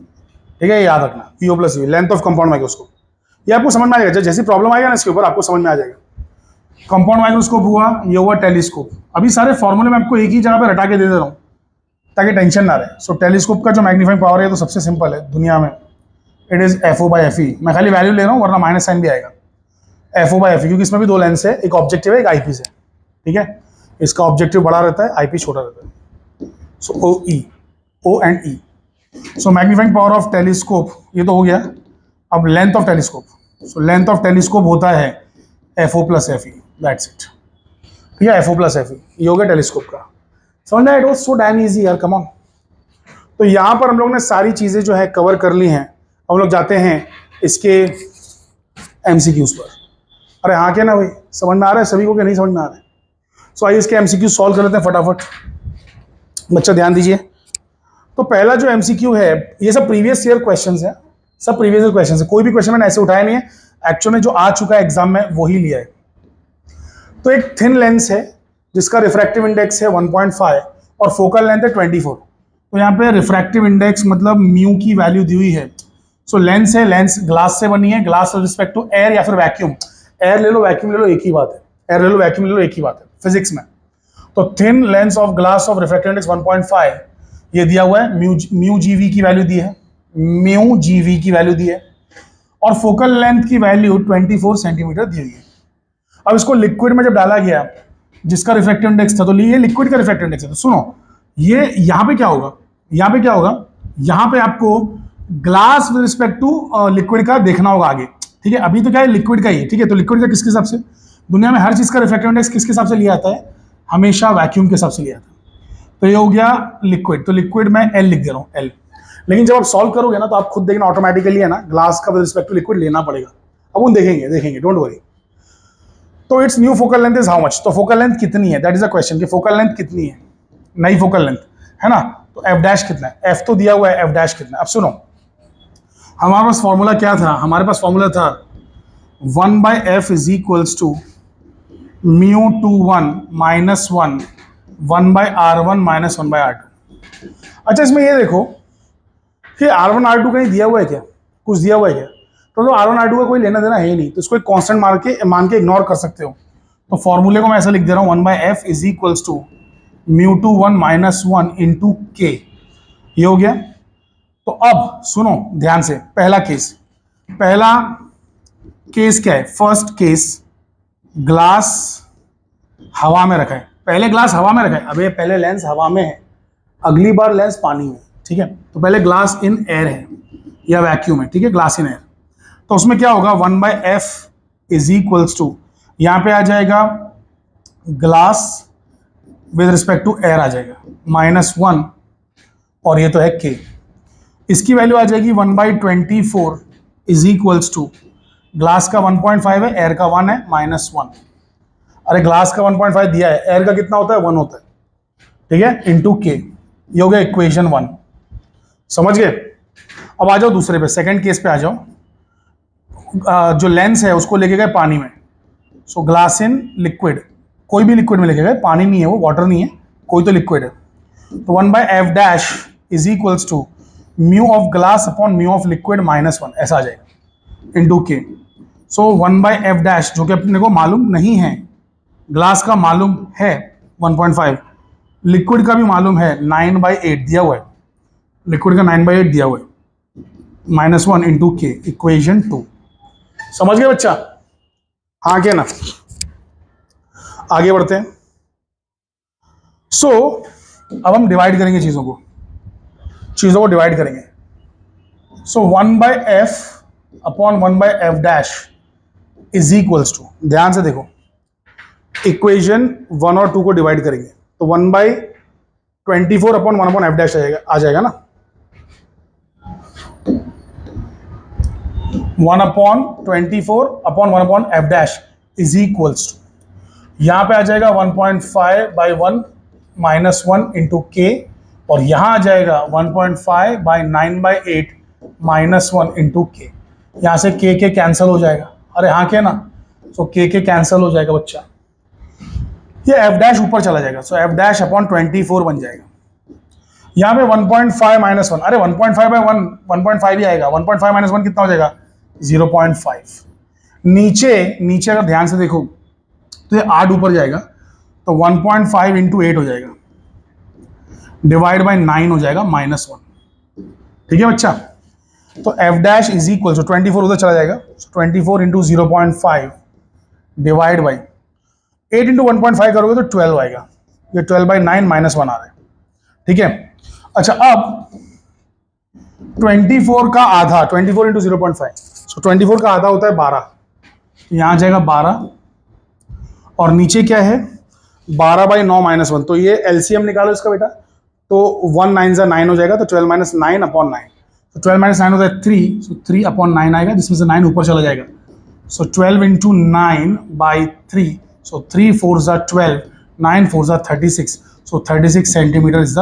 A: ठीक है, याद रखना, VO plus UE, length of compound microscope. ये आपको समझ में आ जाएगा, जैसी प्रॉब्लम आएगा ना इसके ऊपर आपको समझ में आ जाएगा। कंपाउंड माइक्रोस्कोप हुआ, ये हुआ टेलीस्कोप। अभी सारे फॉर्मूले मैं आपको एक ही जगह पे रटा के दे रहा हूँ ताकि टेंशन ना रहे। सो टेलीस्कोप का जो मैग्नीफाइंग पावर है तो सबसे सिंपल है दुनिया में, इट इज FO/FE। मैं खाली वैल्यू ले रहा हूँ, वरना माइनस साइन भी आएगा। FO/FE, क्योंकि इसमें भी दो लेंस है, एक ऑब्जेक्टिव है, एक आईपीस है, ठीक है। इसका ऑब्जेक्टिव बड़ा रहता है, आईपीस छोटा रहता है। सो O and E। So magnifying power of telescope ये तो हो गया। अब length of telescope, so length of telescope होता है FO plus FE, that's it, ठीक है, FO प्लस FE। ये हो गया टेलीस्कोप का। समझ में आया, it was so damn easy यार, कम ऑन। तो यहाँ पर हम लोग ने सारी चीजें जो है कवर कर ली हैं। हम लोग जाते हैं इसके MCQs पर। अरे हाँ क्या ना भाई, समझ में आ रहा है सभी को कि नहीं समझ में आ रहा है? सो आइए इसके MCQ सॉल्व कर लेते हैं फटाफट। बच्चा ध्यान दीजिए। तो पहला जो एमसीक्यू है, ये सब प्रीवियस ईयर क्वेश्चंस है, सब प्रीवियस ईयर क्वेश्चंस है, कोई भी क्वेश्चन मैंने ऐसे उठाया नहीं है, एक्चुअल में जो आ चुका है एग्जाम में वही लिया है। तो एक थिन लेंस है जिसका रिफ्रैक्टिव इंडेक्स है 1.5 और फोकल लेंथ है 24। तो यहाँ पे रिफ्रैक्टिव इंडेक्स मतलब म्यू की वैल्यू दी हुई है। सो लेंस है, लेंस ग्लास से बनी है, glass with respect to air या फिर वैक्यूम, एयर ले लो वैक्यूम ले लो एक ही बात है, एयर ले लो वैक्यूम ले लो एक ही बात है फिजिक्स में। तो thin lens of glass of refractive index 1.5, ये दिया हुआ है, म्यू जीवी की वैल्यू दी है, म्यू जीवी की वैल्यू दी है, और फोकल लेंथ की वैल्यू 24 सेंटीमीटर दी हुई है। अब इसको लिक्विड में जब डाला गया जिसका रिफ्रैक्टिव इंडेक्स था, तो ये लिक्विड का रिफ्रैक्टिव इंडेक्स है। तो सुनो, ये यहाँ पे क्या होगा, यहाँ पे क्या होगा, यहाँ पे आपको glass with respect to liquid का देखना होगा आगे, ठीक है। अभी तो क्या है, लिक्विड का ही है, ठीक है। तो लिक्विड का किसके हिसाब से, दुनिया में हर चीज का रिफ्रैक्टिव इंडेक्स किसके हिसाब से लिया जाता है, हमेशा वैक्यूम के हिसाब से लिया जाता है। तो ये हो गया लिक्विड, तो लिक्विड में एल लिख दे रहा हूँ, एल। लेकिन जब आप सॉल्व करोगे ना तो आप खुद देखना ऑटोमेटिकली है ना, ग्लास का विद रिस्पेक्ट टू लिक्विड लेना पड़ेगा। अब उन देखेंगे डोंट वरी। तो it's new focal length is how much, तो फोकल लेंथ कितनी है, दैट इज अ क्वेश्चन कि फोकल लेंथ कितनी है, नई फोकल लेंथ है ना। तो एफ डैश कितना है, एफ तो दिया हुआ है, एफ डैश कितना है। अब सुनो, हमारे पास फॉर्मूला क्या था, हमारे पास फॉर्मूला था 1/f is equals to μ21 minus 1 1/r1 minus 1/r2। अच्छा, इसमें ये देखो कि R1 R2 कहीं दिया हुआ है क्या, कुछ दिया हुआ है क्या, तो R1 R2 का कोई लेना देना है ही नहीं, तो इसको एक कांस्टेंट मान के इग्नोर कर सकते हो। तो फॉर्मूले को मैं ऐसा लिख दे रहा हूँ 1/f is equals to μ21 minus 1 into K, ये हो गया। तो अब सुनो ध्यान से, पहला केस क्या है, फर्स्ट केस ग्लास हवा में रखा है, पहले ग्लास हवा में रखा है, अबे पहले लेंस हवा में है, अगली बार लेंस पानी में, ठीक है। तो पहले ग्लास इन एयर है या वैक्यूम है, ठीक है, ग्लास इन एयर। तो उसमें क्या होगा 1/f इज इक्वल्स टू, यहां पे आ जाएगा glass with respect to air आ जाएगा -1, और ये तो है के, इसकी वैल्यू आ जाएगी 1/24 इज इक्वल्स टू, ग्लास का 1.5 है, एयर का 1 है, -1। अरे ग्लास का 1.5 दिया है, एयर का कितना होता है, 1 होता है, ठीक है, इंटू के, ये हो गया इक्वेशन 1। समझ गए। अब आ जाओ दूसरे पे, सेकंड केस पे आ जाओ। जो लेंस है उसको लेके गए पानी में, सो ग्लास इन लिक्विड, कोई भी लिक्विड में लेके गए, पानी नहीं है वो, वाटर नहीं है, कोई तो लिक्विड है। तो 1/f dash is equals to mu of glass upon mu of liquid -1, ऐसा आ जाएगा इंटू के। सो 1/f डैश जो कि अपने को मालूम नहीं है, ग्लास का मालूम है 1.5, लिक्विड का भी मालूम है 9/8 दिया हुआ है, लिक्विड का 9/8 दिया हुआ है, -1 इंटू के, इक्वेशन 2। समझ गए बच्चा, हाँ क्या ना। आगे बढ़ते हैं। सो अब हम डिवाइड करेंगे चीजों को डिवाइड करेंगे। So 1/f upon 1/f dash is equals to, ध्यान से देखो, इक्वेशन 1 और 2 को डिवाइड करेंगे तो 1/24 अपॉन 1 अपॉन f डैश आ जाएगा ना, 1/24 upon 1 upon f dash is equals to, यहां पे आ जाएगा 1.5/1 -1 इंटू के, और यहां आ जाएगा 1.5/9/8 -1 इंटू के। यहां से के कैंसिल हो जाएगा, अरे हाँ क्या ना, सो के कैंसिल हो जाएगा बच्चा, ये f डैश ऊपर चला जाएगा, सो f डैश अपॉन 24 बन जाएगा। यहां पे 1.5 -1, अरे 1.5/1 1.5 ही आएगा, 1.5 -1 कितना हो जाएगा 0.5। नीचे अगर ध्यान से देखो तो ये 8 ऊपर जाएगा, तो 1.5 इंटू 8 हो जाएगा, डिवाइड बाई 9 हो जाएगा -1, ठीक है बच्चा। तो f dash is equal to 24 उधर चला जाएगा, 24 इंटू 0.5 डिवाइड बाई 8 इंटू 1.5 करोगे तो 12 आएगा, ये 12/9 -1 आ रहा है, ठीक है। अच्छा, अब 24 का आधा, 24 इंटू 0.5, सो 24 का आधा होता है 12, यहां आ जाएगा 12, और नीचे क्या है 12/9 -1, तो ये एलसीएम निकालो इसका बेटा, तो 1 9 जा 9 हो जाएगा, तो 12 - 9 अपॉन 9, तो 12 - 9 होता है 3, सो 3 अपॉन 9 आएगा, जिसमें से 9 ऊपर चला जाएगा, सो 12 इंटू 9/3, सो 3 4 जा 12, 9 4 जा 36, so 36 centimetre is the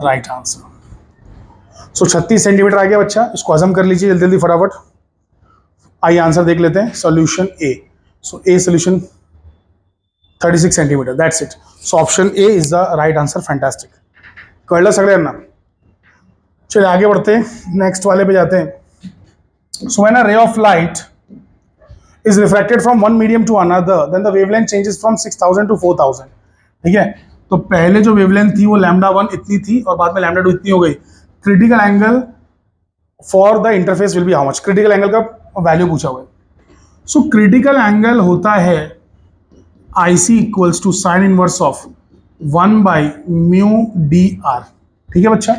A: right answer. So 36 centimetre आ गया बच्चा, इसको हजम कर लीजिए जल्दी जल्दी फटाफट। आइए आंसर देख लेते हैं, solution A. So a solution 36 centimetre, that's it. So option A is the right answer. Fantastic, कळलं सगळ्यांना। चलिए आगे बढ़ते हैं, नेक्स्ट वाले पे जाते हैं। So when a ray of light is refracted from one medium to another, then the wavelength changes from 6000 to 4000। ठीक है, तो पहले जो वेवलेंथ थी वो λ1 इतनी थी और बाद में λ2 इतनी हो गई। Critical angle for the interface will be how much? Critical angle का वैल्यू पूछा हुआ है। सो क्रिटिकल एंगल होता है IC equals to sine inverse of 1/μdr। ठीक है बच्चा,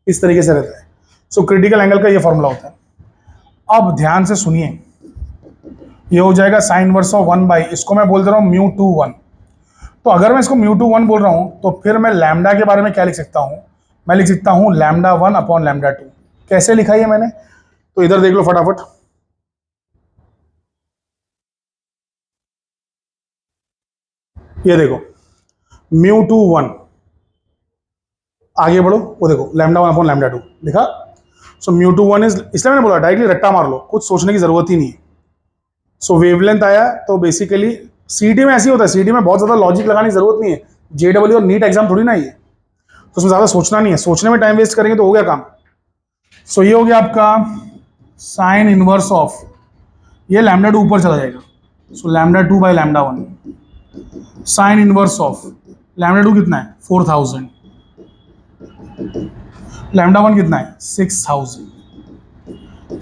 A: इस तरीके से रहता है। सो क्रिटिकल एंगल का ये फॉर्मूला होता है। अब ध्यान से सुनिए, ये हो जाएगा साइन इनवर्स ऑफ 1 इसको मैं बोल दे रहा हूँ μ21। तो अगर मैं इसको μ21 बोल रहा हूँ तो फिर मैं लैम्डा के बारे में क्या लिख सकता हूँ? मैं लिख सकता हूँ λ1 अपॉन λ2। कैसे लिखा है मैंने? तो इधर देख लो फटाफट, ये देखो μ21, आगे बढ़ो, वो देखो λ1 अपॉन λ2 लिखा। सो μ21 इज, इसलिए मैंने बोला डायरेक्टली रट्टा मार लो, कुछ सोचने की जरूरत ही नहीं है। सो वेवलेंथ आया, तो बेसिकली सीटी में ऐसे ही होता है, सीटी में बहुत ज़्यादा लॉजिक लगाने की जरूरत नहीं है। JEE और नीट एग्जाम थोड़ी ना ये, तो उसमें ज़्यादा सोचना नहीं है, सोचने में टाइम वेस्ट करेंगे तो हो गया काम। सो ये हो गया आपका साइन इनवर्स ऑफ, ये λ2 ऊपर चला जाएगा, सो λ2/λ1 साइन इनवर्स ऑफ λ2 कितना है 4000, λ1 कितना है 6000।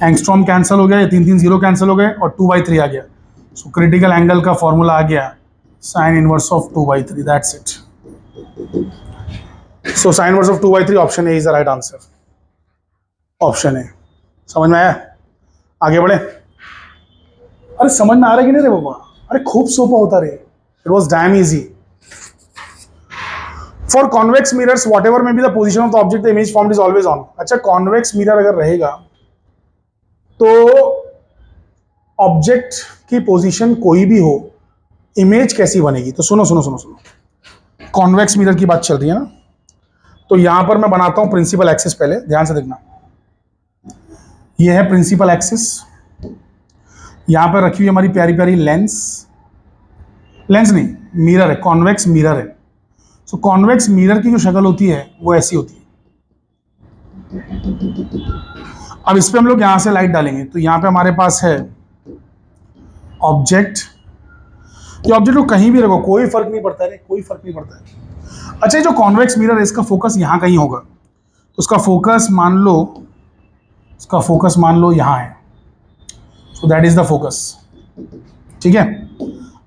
A: एंगस्ट्रॉम कैंसिल हो गया, ये 3 0 कैंसिल हो गए और 2/3 आ गया। सो क्रिटिकल एंगल का फॉर्मूला आ गया sign inverse of 2/3, that's it. So sine inverse of 2/3, option A is the right answer. Option A, समझ में आया? आगे बढ़े। अरे समझ में आ रहा है कि नहीं रे बाबा? अरे खूब सोपा होता रे, it was damn easy. For convex mirrors whatever may be the position of the object the image formed is always on. अच्छा, कॉन्वेक्स मिरर अगर रहेगा तो ऑब्जेक्ट की पोजीशन कोई भी हो, इमेज कैसी बनेगी? तो सुनो सुनो सुनो सुनो, कॉन्वेक्स मिरर की बात चल रही है ना, तो यहां पर मैं बनाता हूं प्रिंसिपल एक्सिस। पहले ध्यान से देखना, ये है प्रिंसिपल एक्सिस, यहां पर रखी हुई हमारी प्यारी प्यारी लेंस, लेंस नहीं मिरर है, कॉन्वेक्स मिरर है। सो कॉन्वेक्स मिरर की जो शक्ल होती है वो ऐसी होती है। अब इस पे हम लोग यहां से लाइट डालेंगे, तो यहां पे हमारे पास है ऑब्जेक्ट। ये ऑब्जेक्ट को कहीं भी रखो, कोई फर्क नहीं पड़ता है, कोई फर्क नहीं पड़ता है। अच्छा, ये जो कॉन्वेक्स मिरर है इसका फोकस यहां कहीं होगा, तो उसका फोकस मान लो, इसका फोकस मान लो यहां है, so that is the focus. ठीक है,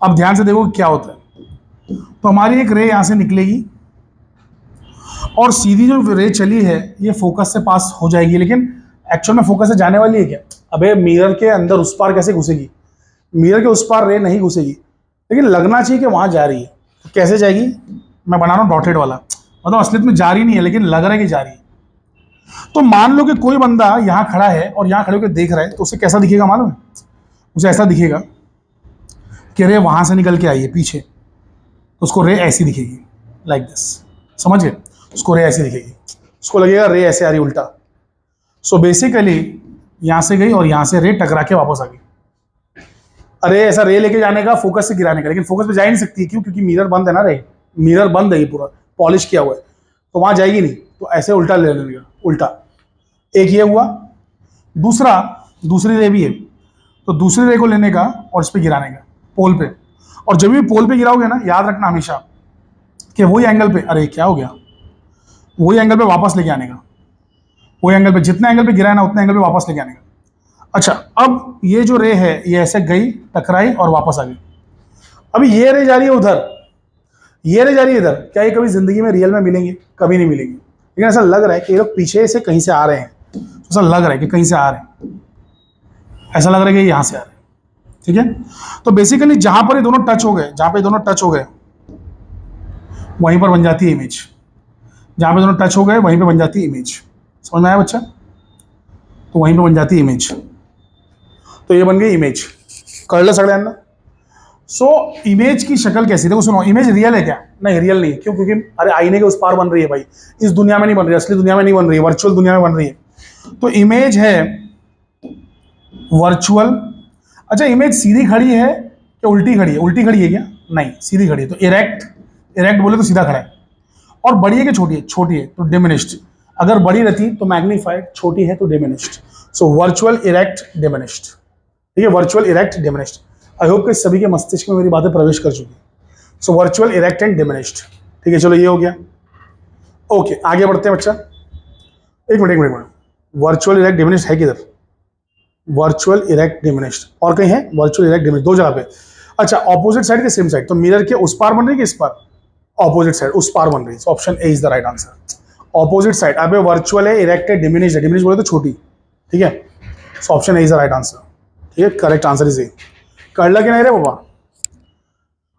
A: अब ध्यान से देखो क्या होता है। तो हमारी एक रे यहां से निकलेगी और सीधी जो रे चली है ये फोकस से पास हो जाएगी, लेकिन एक्चुअल में फोकस से जाने वाली है क्या? अबे मिरर के अंदर उस पार कैसे घुसेगी? मिरर के उस पार रे नहीं घुसेगी, लेकिन लगना चाहिए कि वहां जा रही है। तो कैसे जाएगी? मैं बना रहा हूं डॉटेड वाला, मतलब असलियत में जा रही नहीं है लेकिन लग रहा है कि जा रही है। तो मान लो कि कोई बंदा यहां खड़ा है और यहां खड़े होकर देख रहा है, तो उसे कैसा दिखेगा मालूम है? उसे ऐसा दिखेगा कि रे वहां से निकल के आई है पीछे, तो उसको रे ऐसी दिखेगी, लाइक दिस। समझ गए? उसको रे ऐसी दिखेगी, उसको लगेगा रे ऐसे आ रही उल्टा। सो बेसिकली यहां से गई और यहां से रे टकरा के वापस आ गई। अरे ऐसा रे लेके जाने का, फोकस से गिराने का, लेकिन फोकस पे जा ही नहीं सकती। क्यों? क्योंकि मिरर बंद है ना, रे मिरर बंद है, ये पूरा पॉलिश किया हुआ है, तो वहां जाएगी नहीं। तो ऐसे उल्टा ले लेगा, उल्टा। एक ये हुआ। दूसरा, दूसरी रे भी है, तो दूसरी रे को लेने का और इस पर गिराने का पोल पे, और जब भी पोल पे गिराओगे ना, याद रखना हमेशा कि वही एंगल पे, अरे क्या हो गया, वही एंगल पे वापस लेके आने का, वही एंगल पे, जितना एंगल पे गिरा है ना उतना एंगल पे वापस लेके आने का। अच्छा, अब ये जो रे है ये ऐसे गई, टकराई और वापस आ गई। अभी ये रे जा रही है उधर, ये रे जा रही है इधर। क्या ये कभी जिंदगी में रियल में मिलेंगे? कभी नहीं मिलेंगे। लेकिन ऐसा लग रहा है कि ये लोग पीछे से कहीं से आ रहे हैं, ऐसा लग रहा है कि कहीं से आ रहे हैं, ऐसा लग रहा है कि यहां से आ रहे हैं। ठीक है, तो बेसिकली जहां पर ये दोनों टच हो गए, जहां पे दोनों टच हो गए वहीं पर बन जाती है इमेज। जहां पे दोनों टच हो गए वहीं पे बन जाती है इमेज। समझ में आया बच्चा? तो वहीं पे बन जाती है इमेज। तो ये बन गई इमेज। कळलं सगळ्यांना? सो इमेज की शक्ल कैसी? देखो सुनो, इमेज रियल है क्या? नहीं, रियल नहीं है। क्यों? क्योंकि अरे आईने के उस पार बन रही है भाई, इस दुनिया में नहीं बन रही, असली दुनिया में नहीं बन रही है, वर्चुअल दुनिया में बन रही है। तो इमेज है वर्चुअल। अच्छा, इमेज सीधी खड़ी है क्या उल्टी खड़ी है? उल्टी खड़ी है क्या? नहीं, सीधी खड़ी है। तो इरेक्ट, इरेक्ट बोले तो सीधा खड़ा है। और बड़ी है कि छोटी है? छोटी है, तो डिमिनिश्ड। अगर बड़ी रहती तो मैग्नीफाइड, छोटी है तो diminished. So virtual, erect, diminished. ठीक है, वर्चुअल, इरेक्ट, डिमिनिश्ड। आई होप कि सभी के मस्तिष्क में मेरी बातें प्रवेश कर चुकी। So virtual, erect and diminished. ठीक है, चलो ये हो गया। ओके, आगे बढ़ते हैं बच्चा। एक मिनट, एक मिनट, एक मिनट। वर्चुअल, इरेक्ट, डिमिनिश्ड है किधर? वर्चुअल, इरेक्ट, डिमिनिश्ड और कहीं है? वर्चुअल, इरेक्ट, डिमिनिश्ड दो जगह पे। अच्छा, ऑपोजिट साइड के सेम साइड? तो मिरर के उस पार बन रही है कि इस पार? ऑपोजिट साइड, उस पार बन रही है। Option A is the right answer, opposite side. अब वर्चुअल है, इरेक्ट है, डिमिनिश्ड है। डिमिनिश्ड बोले तो छोटी। ठीक है, so option A is the right answer. ठीक है, करेक्ट आंसर इज ए। कर ला कि नहीं रे बाबा?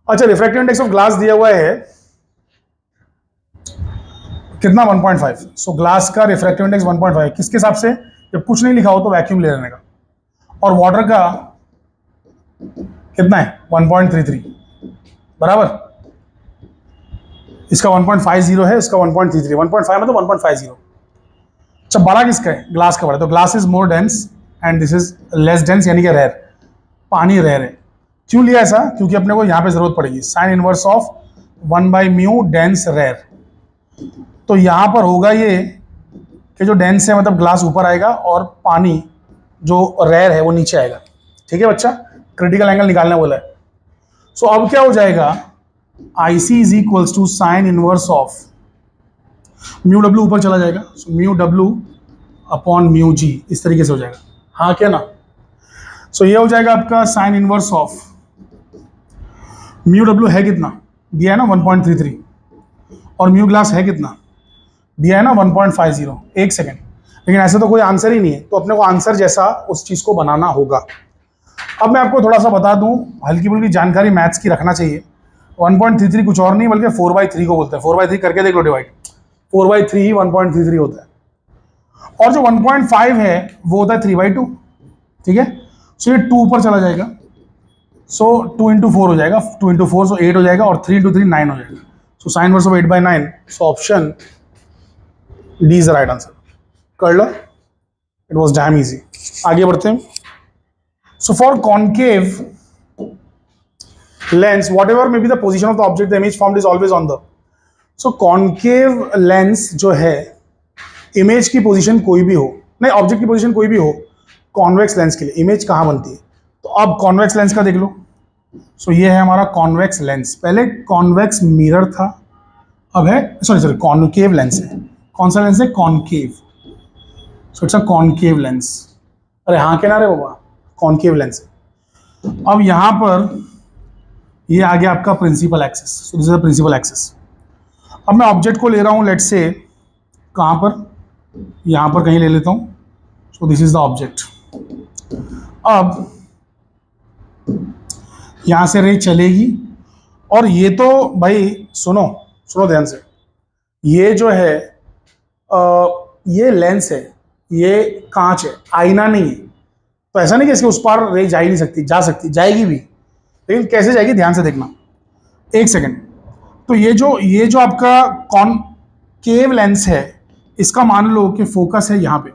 A: अच्छा, रिफ्रैक्टिव इंडेक्स ऑफ ग्लास दिया हुआ है कितना? 1.5। सो ग्लास का रिफ्रैक्टिव इंडेक्स 1.5 किसके हिसाब से? जब कुछ नहीं लिखा हो तो वैक्यूम ले लेने का। और वाटर का कितना है? 1.33 बराबर। इसका 1.50 है, इसका 1.33। 1.5 मतलब 1.50। अच्छा, बड़ा किसका है? ग्लास का बड़ा। तो glass is more dense and this is less dense, यानी कि रेयर। पानी रेयर है। क्यों लिया ऐसा? क्योंकि अपने को यहां पे जरूरत पड़ेगी। Sine inverse of 1/μ dense rare. तो यहां पर होगा ये कि जो डेंस है मतलब ग्लास ऊपर आएगा और पानी जो रेयर है वो नीचे आएगा। ठीक है बच्चा, क्रिटिकल एंगल निकालना बोला है। सो अब क्या हो जाएगा? IC is equals to sine inverse of mu W ऊपर चला जाएगा। So mu W upon mu G, इस तरीके से हो जाएगा। हाँ क्या ना? सो ये हो जाएगा आपका sign inverse of mu W है कितना? दिया है ना 1.33। और म्यू ग्लास है कितना? दिया है ना 1.50। एक सेकेंड, लेकिन ऐसे तो कोई आंसर ही नहीं है, तो अपने को आंसर जैसा उस चीज को बनाना होगा। अब मैं आपको थोड़ा सा बता दूं, हल्की फुल्की जानकारी मैथ्स की रखना चाहिए। 1.33 कुछ और नहीं बल्कि 4/3 को बोलते हैं। 4/3 करके देख लो डिवाइड। 4/3 ही 1.33 होता है। और जो 1.5 है वो होता है 3/2। ठीक है, सो ये 2 ऊपर चला जाएगा। सो 2 × 4 हो जाएगा। 2 × 4 सो 8 हो जाएगा। और 3 × 3 9 हो जाएगा। So sine inverse of 8/9। So option D is the right answer. कर लो, इट वॉज डैम इजी। आगे बढ़ते हैं। So for concave lens, whatever may be the position of the object, the image formed is always on the. So concave lens जो है, image की position कोई भी हो, नहीं ऑब्जेक्ट की पोजीशन कोई भी हो, कॉन्वेक्स लेंस के लिए इमेज कहाँ बनती है? तो अब कॉन्वेक्स लेंस का देख लो। सो ये है हमारा कॉन्वेक्स लेंस। पहले कॉन्वेक्स मिरर था, अब है सॉरी कॉन्केव लेंस है। कौन सा लेंस है? Concave. So it's a concave lens. अरे हाँ के ना रे बाबा, कॉन्केव लेंस। अब यहाँ पर ये आ गया आपका principal axis. So this is the principal axis. अब मैं ऑब्जेक्ट को ले रहा हूँ, लेट्स से कहाँ पर? यहाँ पर कहीं ले लेता हूँ। सो दिस इज द ऑब्जेक्ट। अब यहाँ से रे चलेगी और ये तो भाई सुनो सुनो ध्यान से, ये जो है ये लेंस है, ये कांच है, आईना नहीं है। तो ऐसा नहीं कि इसके उस पार रे जा ही नहीं सकती, जा सकती, जाएगी भी, लेकिन कैसे जाएगी ध्यान से देखना। एक सेकंड। तो ये जो आपका कॉनकेव लेंस है, इसका मान लो कि फोकस है यहाँ पे।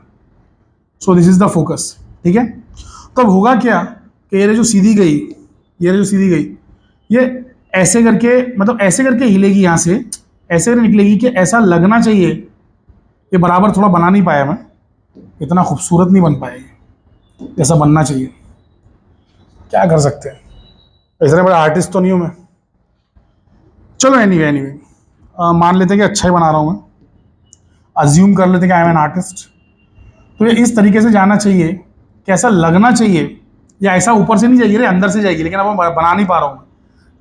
A: सो दिस इज द फोकस। ठीक है, तो अब होगा क्या कि ये जो सीधी गई, ये जो सीधी गई, ये ऐसे करके मतलब ऐसे करके हिलेगी यहाँ से, ऐसे करके निकलेगी कि ऐसा लगना चाहिए। ये बराबर थोड़ा बना नहीं पाया मैं, इतना खूबसूरत नहीं बन पाया जैसा बनना चाहिए। क्या कर सकते हैं, इतने बड़ा आर्टिस्ट तो नहीं हूँ मैं। चलो एनीवे मान लेते हैं कि अच्छा ही बना रहा हूँ मैं, अज्यूम कर लेते हैं कि आई एम एन आर्टिस्ट। तो ये इस तरीके से जाना चाहिए कि ऐसा लगना चाहिए, या ऐसा ऊपर से नहीं जाएगी रे, अंदर से जाएगी, लेकिन अब मैं बना नहीं पा रहा हूँ।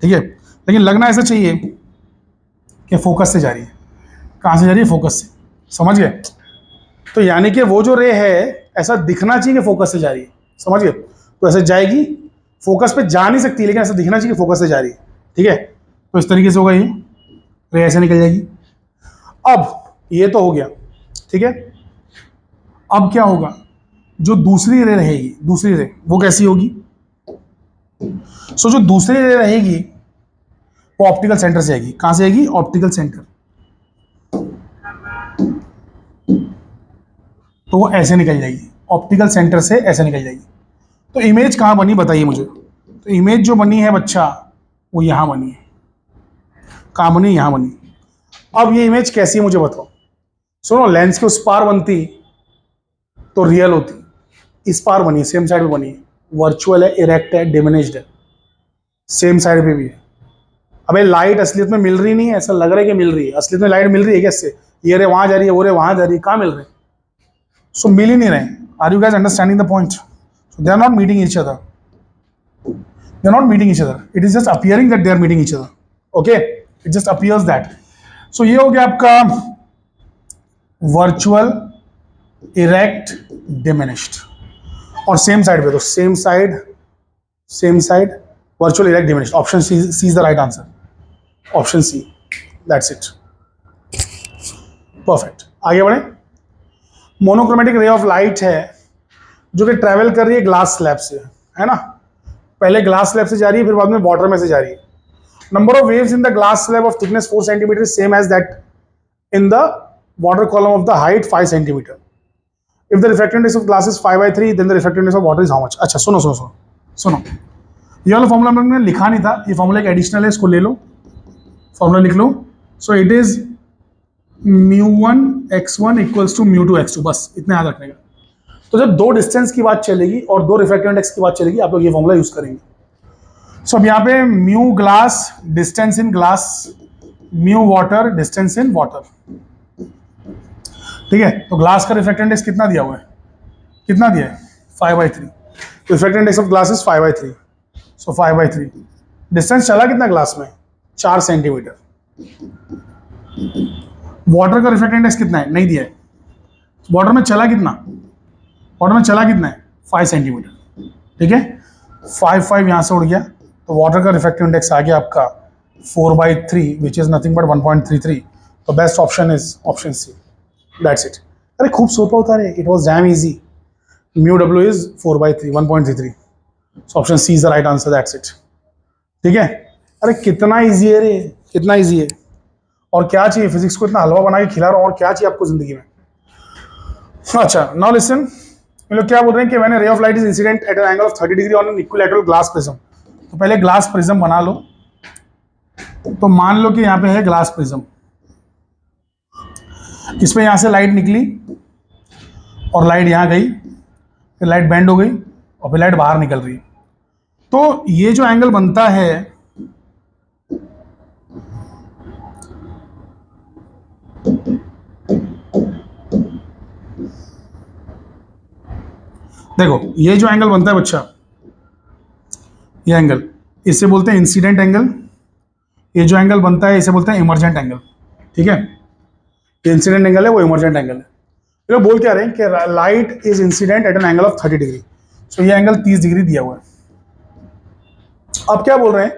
A: ठीक है, लेकिन लगना ऐसा चाहिए कि फोकस से जा रही है। कहाँ से जा रही है? फोकस से। समझ गए? तो यानी कि वो जो रे है ऐसा दिखना चाहिए कि फोकस से जा रही है। समझ गए? तो ऐसे जाएगी, फोकस पे जा नहीं सकती, लेकिन ऐसा दिखना चाहिए कि फोकस से जा रही है। ठीक है, तो इस तरीके से होगा, ये रे ऐसे निकल जाएगी। अब ये तो हो गया। ठीक है, अब क्या होगा? जो दूसरी रे रहेगी, दूसरी रे वो कैसी होगी? सो जो दूसरी रे रहेगी वो ऑप्टिकल सेंटर से आएगी। कहां से आएगी? Optical centre. तो वो ऐसे निकल जाएगी, ऑप्टिकल सेंटर से ऐसे निकल जाएगी। तो इमेज कहाँ बनी बताइए मुझे। तो इमेज जो बनी है बच्चा वो यहाँ बनी है। कहाँ बनी? यहाँ बनी। अब ये इमेज कैसी है मुझे बताओ। सुनो, लेंस के उस पार बनती तो रियल होती, इस पार बनी, सेम साइड पे बनी है, वर्चुअल है, इरेक्ट है, डिमिनिश्ड है, सेम साइड पे भी है। अबे लाइट असलियत में मिल रही नहीं है, ऐसा लग रहा है कि मिल रही है, असलियत में लाइट मिल रही है कैसे? ये रे वहां जा रही है, वो रे वहां जा रही है, कहाँ मिल रहे? सो मिल ही नहीं रहे। Are you guys understanding the point? They are not meeting each other, they are not meeting each other, it is just appearing that they are meeting each other. Okay, it just appears that. So ये हो गया आपका virtual, erect, diminished. और same side पे तो same side virtual, erect, diminished. Option C is the right answer, option C, that's it, perfect. आगे बढ़े। Monochromatic ray of light है जो कि ट्रैवल कर रही है ग्लास स्लैब से, है ना। पहले ग्लास स्लैब से जा रही है, फिर बाद में वाटर में से जा रही है। Number of waves in the glass slab of thickness 4 centimetre same as that in the water column of the height 5 centimetre. If the refractive index of glass is 5/3 then the refractive index of water is how much. अच्छा सुनो, ये वाला formula मैंने लिखा नहीं था, ये formula एक एडिशनल है, इसको ले लो, फॉर्मूला लिख लो। So it is μ1 x1 equals to μ2 x2, बस इतना याद रखने का। तो जब दो डिस्टेंस की बात चलेगी और दो रिफ्रैक्टिव इंडेक्स की बात चलेगी, आप लोग ये फॉर्मूला यूज करेंगे। सो अब यहाँ पे mu glass distance in glass, mu water distance in water, ठीक है। तो ग्लास का रिफ्रैक्टिव इंडेक्स कितना दिया हुआ है? कितना दिया है? 5/3। Refractive index of glass is 5/3, so 5/3। Distance चला कितना ग्लास में? 4 सेंटीमीटर। वाटर का रिफ्रैक्टिव इंडेक्स कितना है? नहीं दिया है। वाटर में चला कितना? वाटर में चला कितना है? 5 सेंटीमीटर, ठीक है। 5 यहाँ से उड़ गया, तो वाटर का रिफ्रैक्टिव इंडेक्स आ गया आपका 4/3 विच इज नथिंग बट 1.33। तो best option is option C, that's it. अरे खूब सोपा होता है, it was damn easy. μw is 4/3, 1.33। So option C is the right answer, that's it, ठीक है। अरे कितना इजी है रे, कितना इजी है। और क्या चाहिए? फिजिक्स को इतना हलवा बना के खिला रहा हूं, और क्या चाहिए आपको जिंदगी में। अच्छा, नाउ लिसन, ये लोग क्या बोल रहे हैं कि when a ray of light is incident at an angle of 30 degree on an equilateral glass prism. तो पहले ग्लास प्रिज्म बना लो। तो मान लो कि यहाँ पे है ग्लास प्रिज्म, इसमें यहाँ से लाइट निकली और लाइट यहाँ गई, फिर लाइट बेंड हो गई और फिर लाइट बाहर निकल रही है। तो ये जो एंगल बनता है, देखो ये जो एंगल बनता है बच्चा, ये एंगल, इसे बोलते हैं इंसिडेंट एंगल। ये जो एंगल बनता है इसे बोलते हैं इमर्जेंट एंगल, ठीक है। ये इंसिडेंट एंगल है, वो इमर्जेंट एंगल है। ये लोग बोल क्या रहे हैं कि light is incident at an angle of 30 degree. So ये एंगल 30 डिग्री दिया हुआ है। अब क्या बोल रहे हैं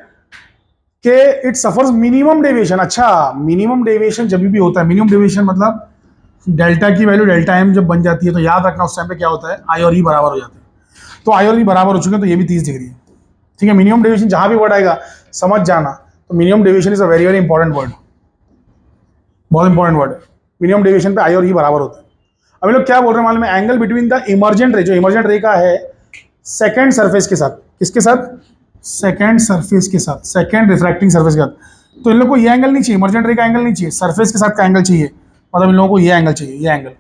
A: कि इट सफर्स मिनिमम डेविएशन। अच्छा, मिनिमम डेविएशन जब भी होता है, मिनिमम डेविएशन मतलब डेल्टा की वैल्यू डेल्टा एम जब बन जाती है, तो याद रखना उस टाइम पे क्या होता है, आई और ई बराबर हो जाते हैं। तो आई और ई बराबर हो चुके हैं, तो ये भी 30 डिग्री है, ठीक है। मिनिमम डेविएशन जहां भी वर्ड आएगा समझ जाना। तो minimum deviation is a very very important word, बहुत इंपॉर्टेंट वर्ड है। मिनिमम डेविएशन पे आई और ई बराबर होता है। अब ये लोग क्या बोल रहे हैं मालूम है, एंगल बिटवीन द इमर्जेंट रे, जो इमर्जेंट रे का है सेकेंड सरफेस के साथ, किसके साथ? सेकेंड सरफेस के साथ, सेकेंड रिफ्रैक्टिंग सरफेस के साथ। तो इन लोग को ये एंगल नहीं चाहिए, इमर्जेंट रे का एंगल नहीं चाहिए, सरफेस के साथ का एंगल चाहिए। मतलब इन लोगों को ये एंगल चाहिए, ये एंगल।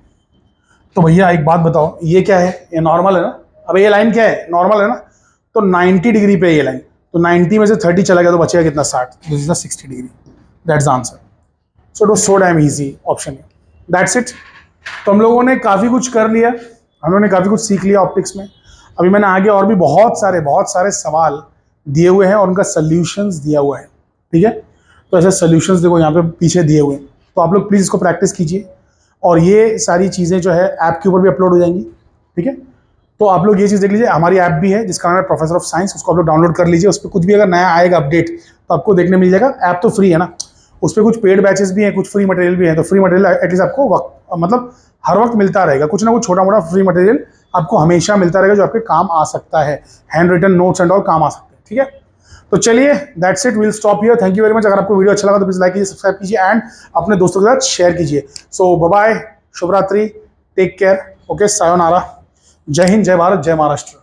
A: तो भैया एक बात बताओ, ये क्या है? ये नॉर्मल है ना। अब ये लाइन क्या है? नॉर्मल है ना। तो 90 डिग्री पे ये लाइन, तो 90 में से 30 चला गया तो बचेगा कितना? 60। This is the 60 degree, that's the answer. So it was so damn easy, option A, that's it. तो हम लोगों ने काफ़ी कुछ कर लिया, हम लोगों ने काफ़ी कुछ सीख लिया ऑप्टिक्स में। अभी मैंने आगे और भी बहुत सारे सवाल दिए हुए हैं और उनका सल्यूशंस दिया हुआ है, ठीक है। तो ऐसे सल्यूशंस देखो यहाँ पे पीछे दिए हुए हैं, तो आप लोग प्लीज़ इसको प्रैक्टिस कीजिए। और ये सारी चीज़ें जो है ऐप के ऊपर भी अपलोड हो जाएंगी, ठीक है। तो आप लोग ये चीज़ देख लीजिए, हमारी ऐप भी है जिसका नाम है प्रोफेसर ऑफ साइंस, उसको आप लोग डाउनलोड कर लीजिए। उस पर कुछ भी अगर नया आएगा अपडेट तो आपको देखने मिल जाएगा। ऐप तो फ्री है ना, उस पर कुछ पेड बैचेस भी हैं, कुछ फ्री मटेरियल भी है। तो फ्री मटेरियल एटलीस्ट आपको मतलब हर वक्त मिलता रहेगा, कुछ ना कुछ छोटा मोटा फ्री मटेरियल आपको हमेशा मिलता रहेगा जो आपके काम आ सकता है। Handwritten notes and all काम आ सकते हैं, ठीक है। तो चलिए, that's it, will stop here. Thank you very much. अगर आपको वीडियो अच्छा लगा तो प्लीज लाइक कीजिए, सब्सक्राइब कीजिए एंड अपने दोस्तों के साथ शेयर कीजिए। सो बाय बाय, शुभ रात्रि, टेक केयर। Okay, sayonara. जय हिंद, जय भारत, जय महाराष्ट्र।